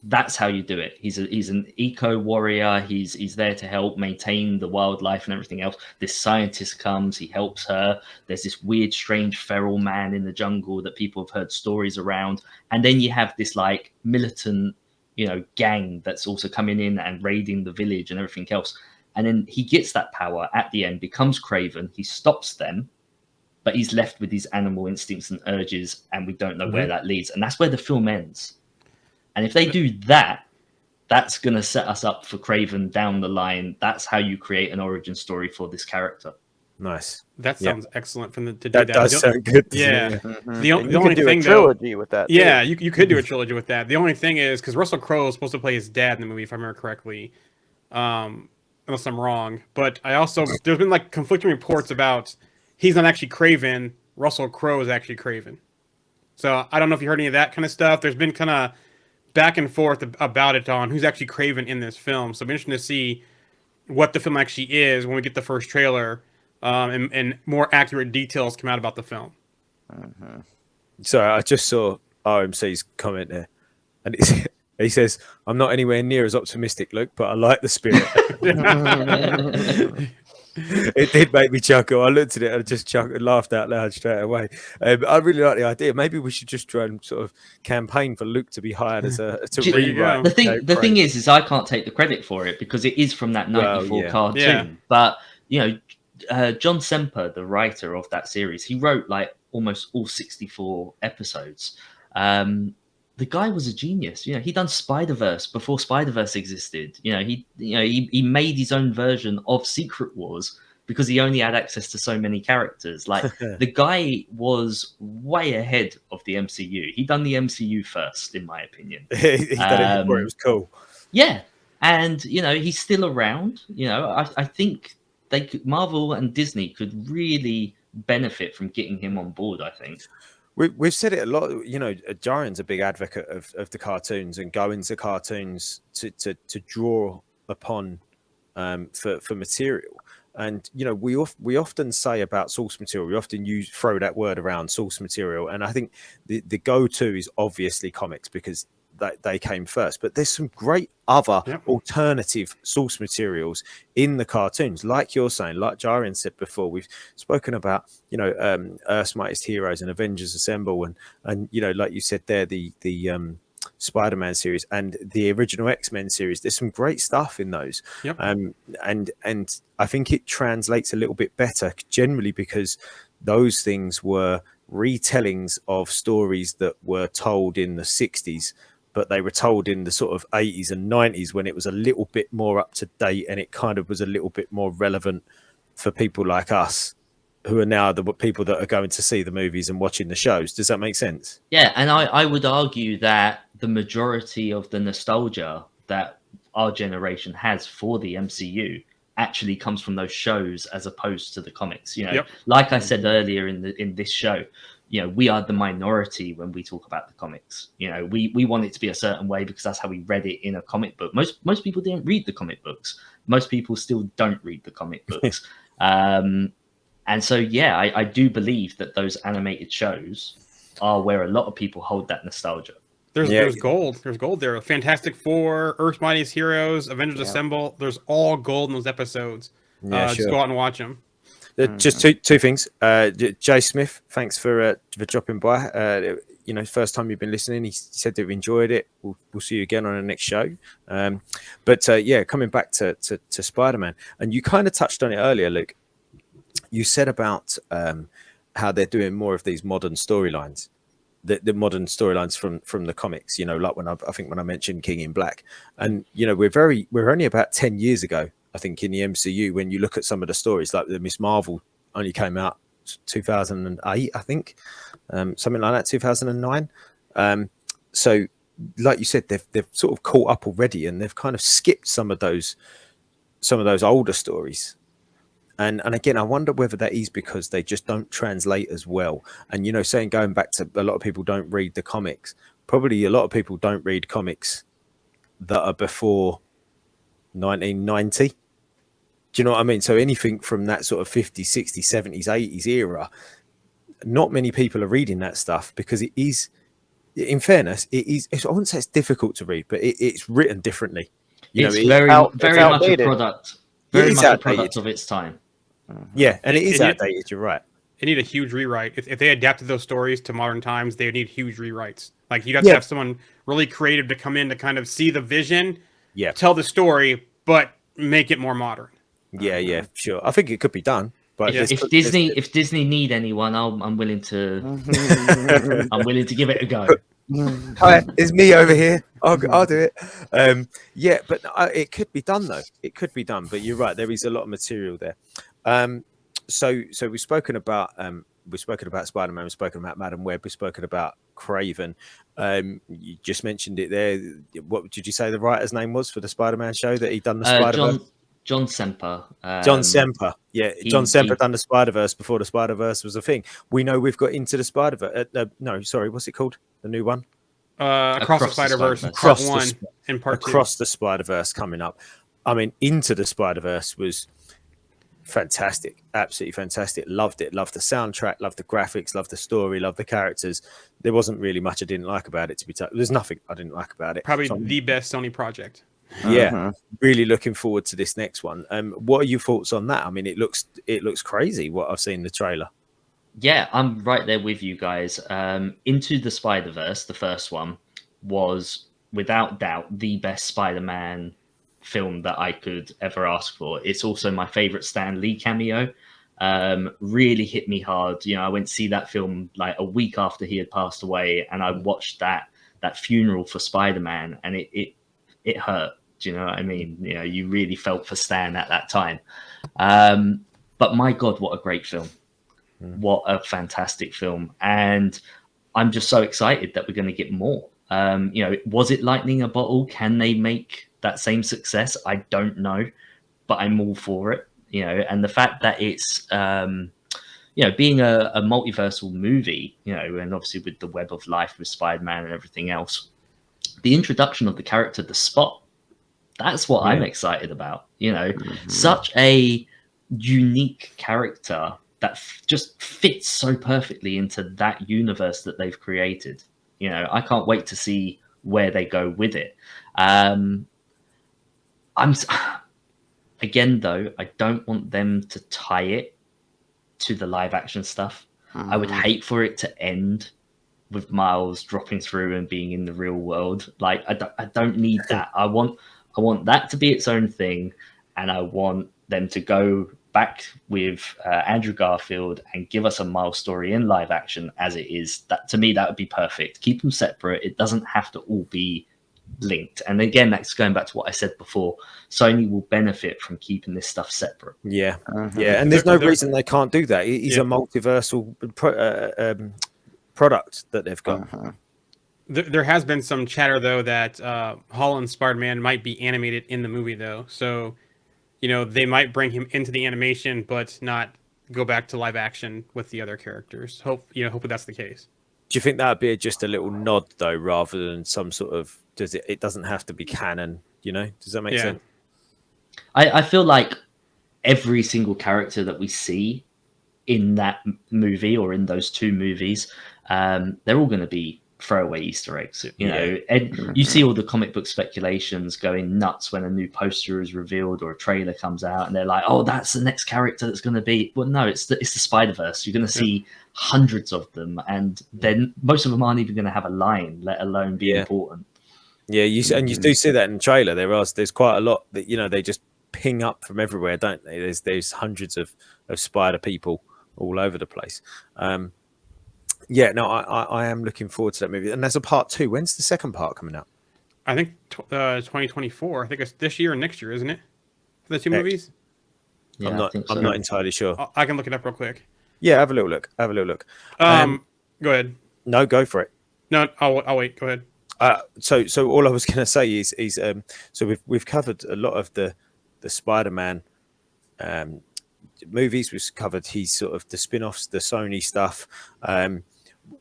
that's how you do it. He's an eco warrior. He's there to help maintain the wildlife and everything else. This scientist comes, he helps her. There's this weird, strange feral man in the jungle that people have heard stories around. And then you have this like militant, you know, gang that's also coming in and raiding the village and everything else. And then he gets that power at the end, becomes Craven. He stops them, but he's left with these animal instincts and urges, and we don't know where that leads. And that's where the film ends. And if they do that, that's going to set us up for Craven down the line. That's how you create an origin story for this character. Nice. That sounds excellent to do that. That does sound good. Yeah. Mm-hmm. The you only could do thing, a trilogy with that. Yeah, you could do a trilogy with that. The only thing is, because Russell Crowe is supposed to play his dad in the movie, if I remember correctly, unless I'm wrong. But there's been like conflicting reports about he's not actually Craven. Russell Crowe is actually Craven. So I don't know if you heard any of that kind of stuff. There's been kind of back and forth about it on who's actually Craven in this film. So it'll be interesting to see what the film actually is when we get the first trailer, and more accurate details come out about the film. So I just saw RMC's comment there, and he says, "I'm not anywhere near as optimistic, Luke, but I like the spirit." It did make me chuckle. I looked at it and just laughed out loud straight away. I really like the idea. Maybe we should just try and sort of campaign for Luke to be hired as to rewrite. The thing is I can't take the credit for it because it is from that '94 cartoon. Yeah. But John Semper, the writer of that series, he wrote like almost all 64 episodes. The guy was a genius. He done Spiderverse before Spiderverse existed. He made his own version of Secret Wars because he only had access to so many characters. Like the guy was way ahead of the MCU. He done the MCU first, in my opinion. He done it before it was cool. Yeah, and he's still around. I think Marvel and Disney could really benefit from getting him on board. I think. We've said it a lot. Jarian's a big advocate of the cartoons and going to cartoons to draw upon for material. And we often say about source material, we often throw that word around, source material. And I think the go-to is obviously comics because they came first. But there's some great other alternative source materials in the cartoons, like you're saying, like Jarian said before. We've spoken about Earth's Mightiest Heroes and Avengers Assemble, and like you said there, the Spider-Man series and the original X-Men series. There's some great stuff in those. And I think it translates a little bit better generally because those things were retellings of stories that were told in the 60s, but they were told in the sort of 80s and 90s when it was a little bit more up to date and it kind of was a little bit more relevant for people like us who are now the people that are going to see the movies and watching the shows. Does that make sense? Yeah, and I would argue that the majority of the nostalgia that our generation has for the MCU actually comes from those shows as opposed to the comics. Like I said earlier in this show, we are the minority when we talk about the comics. We want it to be a certain way because that's how we read it in a comic book. Most people didn't read the comic books. Most people still don't read the comic books. And so, I do believe that those animated shows are where a lot of people hold that nostalgia. There's gold. There's gold there. Fantastic Four, Earth's Mightiest Heroes, Avengers Assemble. There's all gold in those episodes. Just go out and watch them. Just two things. Jay Smith, thanks for dropping by. First time you've been listening. He said that he enjoyed it. We'll see you again on the next show. But coming back to Spider-Man, and you kind of touched on it earlier, Luke. You said about how they're doing more of these modern storylines, the modern storylines from the comics. Like when I think when I mentioned King in Black, and we're only about 10 years ago, I think, in the MCU. When you look at some of the stories, like the Miss Marvel only came out 2008, I think, something like that, 2009. So, like you said, they've sort of caught up already, and they've kind of skipped some of those older stories. And again, I wonder whether that is because they just don't translate as well. And, saying going back to a lot of people don't read the comics, probably a lot of people don't read comics that are before 1990. Do you know what I mean? So anything from that sort of 50s, 60s, 70s, 80s era, not many people are reading that stuff because it is, in fairness, I wouldn't say it's difficult to read, but it's written differently. It's very much a product. Very much a product of its time. Yeah, and it is outdated. You're right. They need a huge rewrite. If they adapted those stories to modern times, they would need huge rewrites. Like you'd have to have someone really creative to come in to kind of see the vision, tell the story, but make it more modern. Yeah, sure. I think it could be done. But if Disney need anyone, I'm willing to. I'm willing to give it a go. Hi, it's me over here. I'll do it. But it could be done though. It could be done. But you're right. There is a lot of material there. So we've spoken about Spider-Man. We've spoken about Madam Web. We've spoken about Craven. You just mentioned it there. What did you say the writer's name was for the Spider-Man show that he done the Spider-Verse? John Semper. John Semper, yeah, John Semper he- done the Spider-Verse before the Spider-Verse was a thing. We know we've got Into the Spider-Verse. No, sorry, what's it called? The new one? Across the Across the Spider-Verse, Spider-Verse. part Across the 1 Sp- and part 2. Across the Spider-Verse coming up. I mean, Into the Spider-Verse was fantastic, absolutely fantastic. Loved it. Loved the soundtrack. Loved the graphics. Loved the story. Loved the characters. There wasn't really much I didn't like about it. To be there's nothing I didn't like about it. Probably So the best Sony project. yeah, really looking forward to this next one. What are your thoughts on that? I mean, it looks crazy what I've seen in the trailer. Yeah, I'm right there with you guys. Into the Spider-Verse, the first one, was without doubt the best Spider-Man film that I could ever ask for. It's also my favorite Stan Lee cameo. Really hit me hard. You know, I went to see that film like a week after he had passed away, and I watched that funeral for Spider-Man, and it hurt. Do you know what I mean? You know, you really felt for Stan at that time. But my God, what a great film. What a fantastic film. And I'm just so excited that we're going to get more. You know, was it lightning a bottle? Can they make that same success? I don't know, but I'm all for it. You know, and the fact that it's, you know, being a multiversal movie, you know, and obviously with the web of life with Spider-Man and everything else, the introduction of the character, the Spot, that's what I'm excited about. You know, such a unique character that just fits so perfectly into that universe that they've created. You know, I can't wait to see where they go with it. Again, though, I don't want them to tie it to the live action stuff. I would hate for it to end with Miles dropping through and being in the real world. Like, I don't need that. I want that to be its own thing, and I want them to go back with Andrew Garfield and give us a Miles story in live action as it is. That, to me, that would be perfect. Keep them separate. It doesn't have to all be linked. And again, that's going back to what I said before. Sony will benefit from keeping this stuff separate. Yeah, yeah, and there's no reason they can't do that. It is a multiversal product that they've got. There has been some chatter though that Holland's Spider-Man might be animated in the movie though, so you know they might bring him into the animation but not go back to live action with the other characters. Hopefully that's the case. Do you think that would be just a little nod though, rather than some sort of it doesn't have to be canon? You know, does that make sense? I feel like every single character that we see in that movie or in those two movies, they're all going to be throwaway Easter eggs, you know. And you see all the comic book speculations going nuts when a new poster is revealed or a trailer comes out, and they're like, "Oh, that's the next character that's going to be." Well, no, it's the Spider-Verse. You're going to see hundreds of them, and then most of them aren't even going to have a line, let alone be important. Yeah, you do see that in the trailer. There's quite a lot that they just ping up from everywhere, don't they? There's hundreds of spider people all over the place. Yeah, no, I am looking forward to that movie. And there's a part 2. When's the second part coming out? I think 2024. I think it's this year and next year, isn't it? For the two movies? Yeah, I'm not entirely sure. I can look it up real quick. Yeah, have a little look. Go ahead. No, go for it. No, I'll wait. Go ahead. So all I was going to say is so we've covered a lot of the Spider-Man movies. We've covered his sort of the spin-offs, the Sony stuff.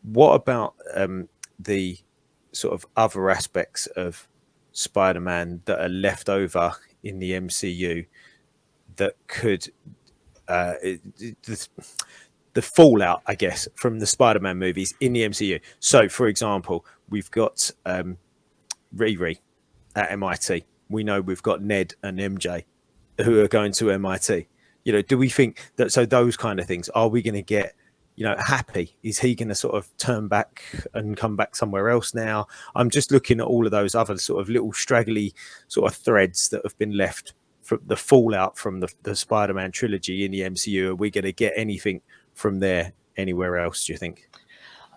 What about the sort of other aspects of Spider-Man that are left over in the MCU that could the fallout, I guess, from the Spider-Man movies in the MCU? So, for example, we've got Riri at MIT. We know we've got Ned and MJ who are going to MIT. You know, do we think that, so those kind of things, are we going to get, Happy? Is he going to sort of turn back and come back somewhere else now? I'm just looking at all of those other sort of little straggly sort of threads that have been left from the fallout from the Spider-Man trilogy in the MCU. Are we going to get anything from there anywhere else, do you think?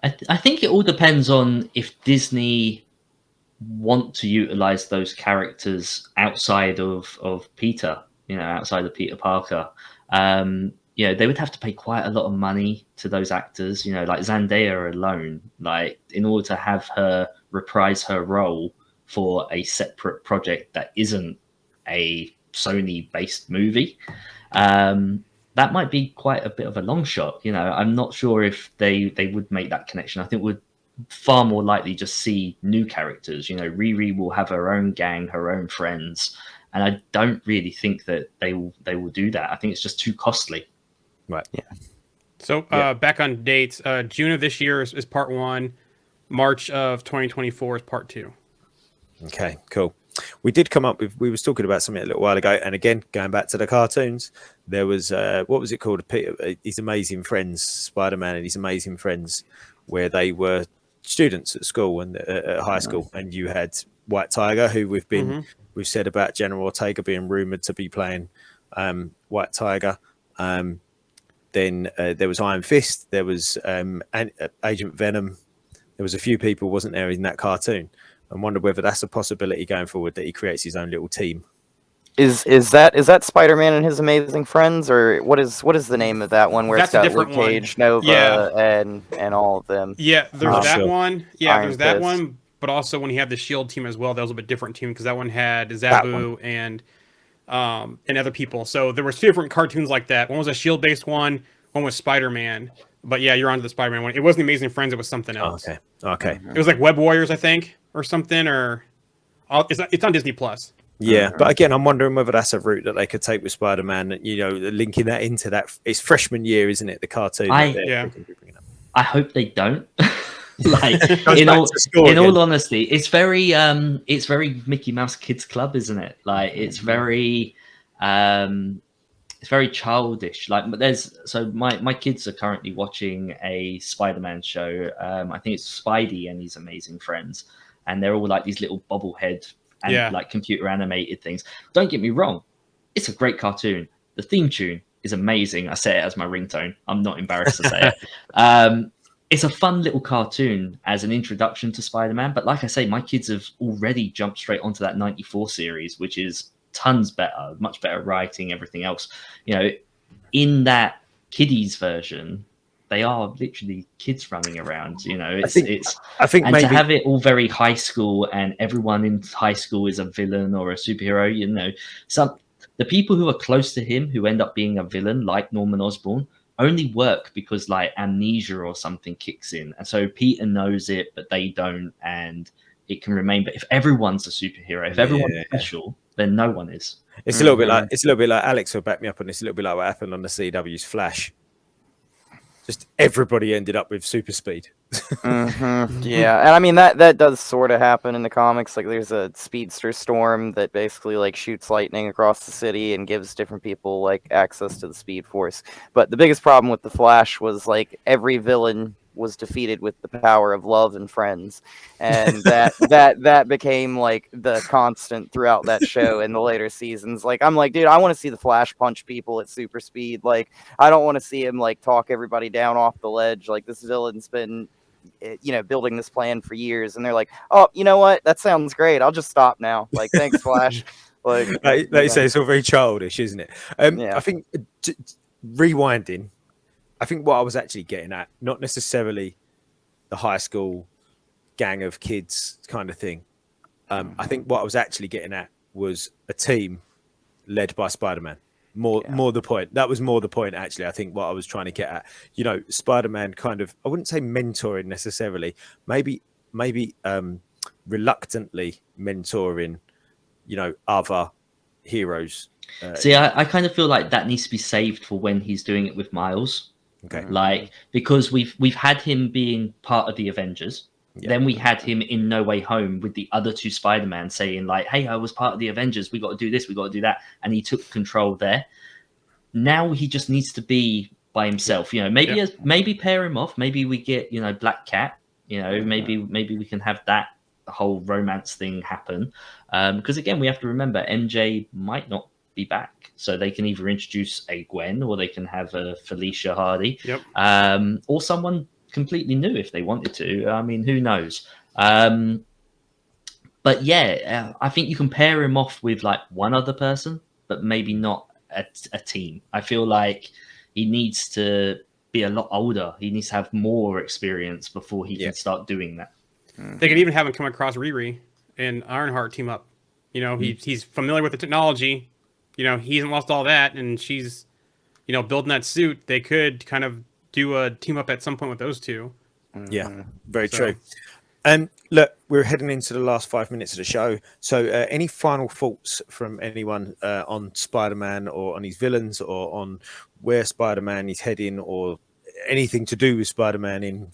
I think it all depends on if Disney want to utilize those characters outside of Peter, outside of Peter Parker. They would have to pay quite a lot of money to those actors, like Zendaya alone, like in order to have her reprise her role for a separate project that isn't a Sony-based movie. That might be quite a bit of a long shot. I'm not sure if they would make that connection. I think we'd far more likely just see new characters. Riri will have her own gang, her own friends, and I don't really think that they will do that. I think it's just too costly. Right. Yeah. So back on dates, June of this year is part 1. March of 2024 is part 2. Okay, cool. We did come up with, we was talking about something a little while ago, and again, going back to the cartoons, there was, what was it called? His Amazing Friends, Spider-Man and His Amazing Friends, where they were students at school and at high school, and you had White Tiger, who we've said about General Ortega being rumored to be playing White Tiger. Then there was Iron Fist, there was Agent Venom. There was a few people, wasn't there, in that cartoon? I wonder whether that's a possibility going forward, that he creates his own little team. Is that Spider-Man and His Amazing Friends, or what is the name of that one where That's it's got a different Luke Cage, one. Nova, and all of them? Yeah, there's that sure. one. Yeah, Iron there's that Fist. one. But also when he had the Shield team as well, that was a bit different team because that one had Zabu and other people. So there was 2 different cartoons like that. One was a Shield-based one was Spider-Man. But yeah, you're on to the Spider-Man one. It wasn't Amazing Friends. It was something else. Okay. It was like Web Warriors, I think, or something. Or it's on Disney Plus. Yeah, but again, I'm wondering whether that's a route that they could take with Spider-Man. Linking that into that. It's freshman year, isn't it? The cartoon. I hope they don't. in all honesty, it's very Mickey Mouse Kids Club, isn't it? Like it's very childish. Like my kids are currently watching a Spider-Man show. I think it's Spidey and His Amazing Friends, and they're all like these little bobblehead and like computer animated things. Don't get me wrong, it's a great cartoon. The theme tune is amazing. I say it as my ringtone. I'm not embarrassed to say it. It's a fun little cartoon as an introduction to Spider-Man. But like I say, my kids have already jumped straight onto that 94 series, which is tons better, much better writing, everything else. In that kiddies version, they are literally kids running around. I think maybe to have it all very high school and everyone in high school is a villain or a superhero. The people who are close to him who end up being a villain, like Norman Osborn, only work because like amnesia or something kicks in, and so Peter knows it, but they don't, and it can remain. But if everyone's a superhero, if everyone's special, then no one is. It's a little bit like Alex will back me up on this. A little bit like what happened on the CW's Flash. Just everybody ended up with super speed. Yeah, and I mean that does sort of happen in the comics. Like there's a speedster storm that basically like shoots lightning across the city and gives different people like access to the Speed Force. But the biggest problem with the Flash was like every villain was defeated with the power of love and friends, and that became like the constant throughout that show in the later seasons. Like I'm like, dude, I want to see the Flash punch people at super speed. Like I don't want to see him like talk everybody down off the ledge. Like this villain's been building this plan for years, and they're like, oh, you know what, that sounds great, I'll just stop now. Like thanks Flash. Like they say it's all very childish, isn't it? I think rewinding, I think what I was actually getting at, not necessarily the high school gang of kids kind of thing. I think what I was actually getting at was a team led by Spider-Man. More the point. That was more the point, actually. I think what I was trying to get at, Spider-Man kind of, I wouldn't say mentoring necessarily, maybe reluctantly mentoring, other heroes. See, I kind of feel like that needs to be saved for when he's doing it with Miles. Okay. Like, because we've had him being part of the Avengers. Yeah. Then we had him in No Way Home with the other 2 Spider-Man saying like, hey, I was part of the Avengers. We got to do this. We got to do that. And he took control there. Now he just needs to be by himself. Maybe pair him off. Maybe we get, Black Cat. Maybe we can have that whole romance thing happen. Because again, we have to remember MJ might not be back. So they can either introduce a Gwen or they can have a Felicia Hardy. Yep. Or someone completely new if they wanted to. I mean, who knows? But yeah, I think you can pair him off with like one other person, but maybe not a team. I feel like he needs to be a lot older. He needs to have more experience before he can start doing that. They could even have him come across Riri and Ironheart team up. He's familiar with the technology, he hasn't lost all that, and she's, building that suit. They could kind of do a team up at some point with those two. Yeah, very So- true. And look, we're heading into the last 5 minutes of the show. So, any final thoughts from anyone on Spider-Man or on his villains or on where Spider-Man is heading or anything to do with Spider-Man in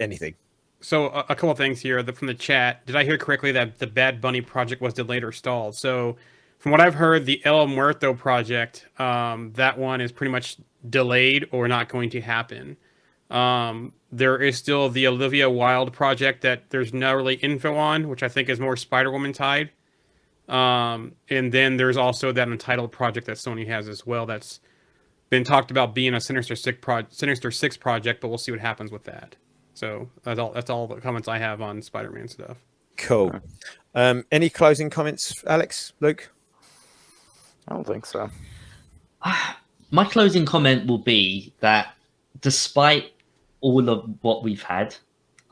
anything? So a couple of things here from the chat. Did I hear correctly that the Bad Bunny project was delayed or stalled? So from what I've heard, the El Muerto project, that one is pretty much delayed or not going to happen. There is still the Olivia Wilde project that there's no really info on, which I think is more Spider-Woman tied. And then there's also that Untitled project that Sony has as well that's been talked about being a Sinister Six project, but we'll see what happens with that. So that's all the comments I have on Spider-Man stuff. Cool. Any closing comments, Alex, Luke? I don't think so. My closing comment will be that despite all of what we've had,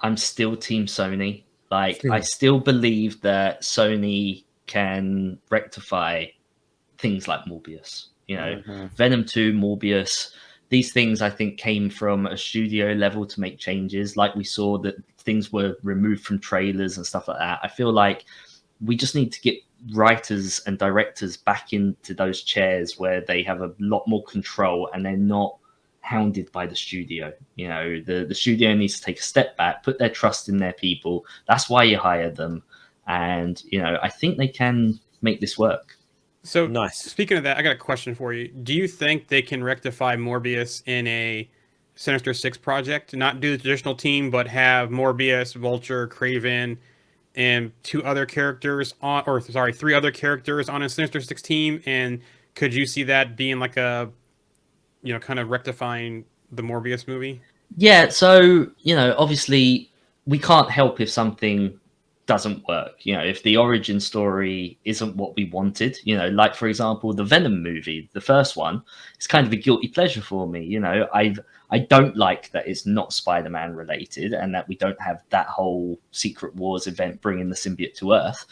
I'm still Team Sony. Like, I still believe that Sony can rectify things like Morbius. Venom 2, Morbius, these things I think came from a studio level to make changes. Like we saw that things were removed from trailers and stuff like that. I feel like we just need to get writers and directors back into those chairs where they have a lot more control and they're not hounded by the studio. The studio needs to take a step back, put their trust in their people. That's why you hire them. And, I think they can make this work. So Nice. Speaking of that, I got a question for you. Do you think they can rectify Morbius in a Sinister Six project? Not do the traditional team, but have Morbius, Vulture, Kraven, and three other characters on a Sinister Six team? And could you see that being like a, kind of rectifying the Morbius movie? Yeah, so, obviously we can't help if something doesn't work. If the origin story isn't what we wanted, like, for example, the Venom movie, the first one, it's kind of a guilty pleasure for me. I don't like that it's not Spider-Man related and that we don't have that whole Secret Wars event bringing the symbiote to Earth.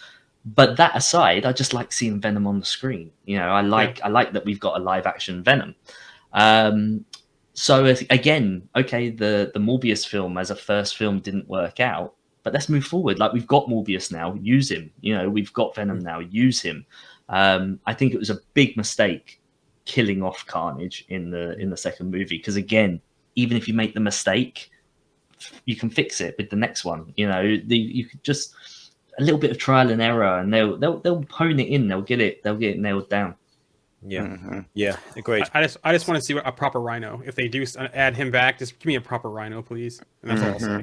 But that aside, I just like seeing Venom on the screen. I like that we've got a live action Venom. So again, okay, the Morbius film as a first film didn't work out, but let's move forward. Like, we've got Morbius now, use him. We've got Venom now, use him. I think it was a big mistake killing off Carnage in the second movie, because again, even if you make the mistake, you can fix it with the next one. You could just a little bit of trial and error, and they'll hone it in. They'll get it nailed down. Yeah, yeah, agreed. I just want to see a proper Rhino. If they do add him back, just give me a proper Rhino, please. And that's all I'll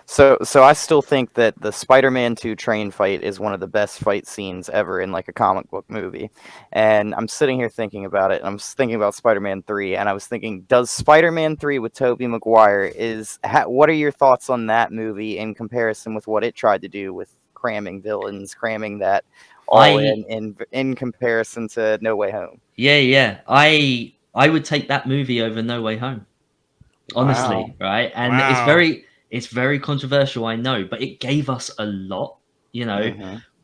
say. So I still think that the Spider-Man 2 train fight is one of the best fight scenes ever in like a comic book movie. And I'm sitting here thinking about it, and I'm thinking about Spider-Man 3, and I was thinking, does Spider-Man 3 with Tobey Maguire what are your thoughts on that movie in comparison with what it tried to do with cramming villains, cramming that all in comparison to No Way Home? Yeah. I would take that movie over No Way Home. Honestly, Wow. right? And it's very controversial, I know, but it gave us a lot.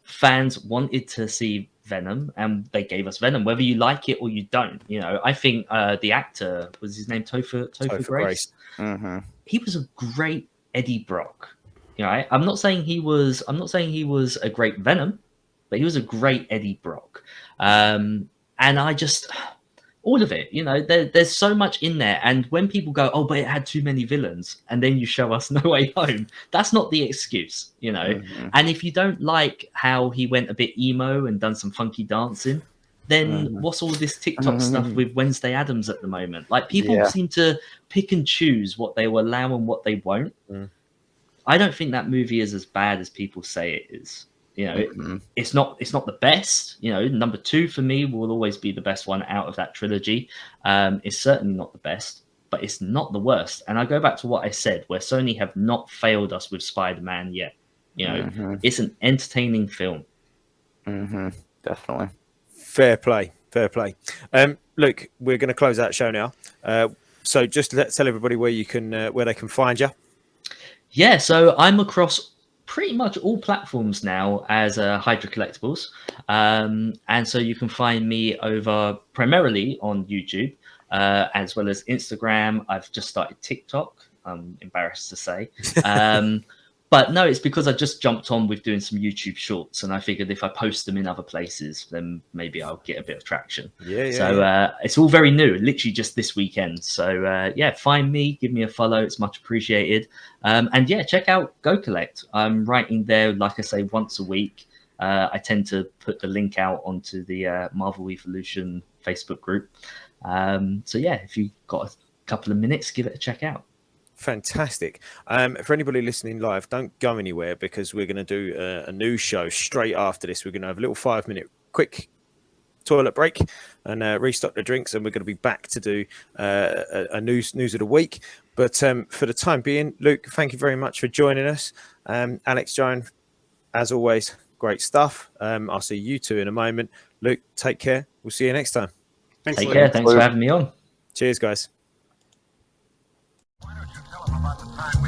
Fans wanted to see Venom, and they gave us Venom, whether you like it or you don't. I think the actor, was his name Topher Grace? He was a great Eddie Brock. Right? I'm not saying he was a great Venom, but he was a great Eddie Brock. And I just, all of it, there's so much in there. And when people go, oh, but it had too many villains, and then you show us No Way Home, that's not the excuse, And if you don't like how he went a bit emo and done some funky dancing, then what's all this TikTok stuff with Wednesday Addams at the moment? Like, people seem to pick and choose what they will allow and what they won't. I don't think that movie is as bad as people say it is. It's not the best. Number 2 for me will always be the best one out of that trilogy. It's certainly not the best, but it's not the worst. And I go back to what I said, where Sony have not failed us with Spider-Man yet. It's an entertaining film. Definitely. Fair play. Look, we're going to close out the show now. So just tell everybody where they can find you. Yeah, so I'm across pretty much all platforms now as Hydra Collectibles. And so you can find me over primarily on YouTube, as well as Instagram. I've just started TikTok, I'm embarrassed to say. But no, it's because I just jumped on with doing some YouTube shorts, and I figured if I post them in other places, then maybe I'll get a bit of traction. So it's all very new, literally just this weekend. So yeah, find me, give me a follow. It's much appreciated. And yeah, check out Go Collect. I'm writing there, like I say, once a week. I tend to put the link out onto the Marvel Evolution Facebook group. So yeah, if you've got a couple of minutes, give it a check out. Fantastic. For anybody listening live, don't go anywhere, because we're going to do a news show straight after this. We're going to have a little 5-minute quick toilet break and restock the drinks, and we're going to be back to do a news of the week. But for the time being, Luke, thank you very much for joining us. Alex, Joan, as always, great stuff. I'll see you two in a moment. Luke, take care. We'll see you next time. Thanks, Take Luke. care. Thanks for having me on. Cheers, guys. Why don't you tell them about the time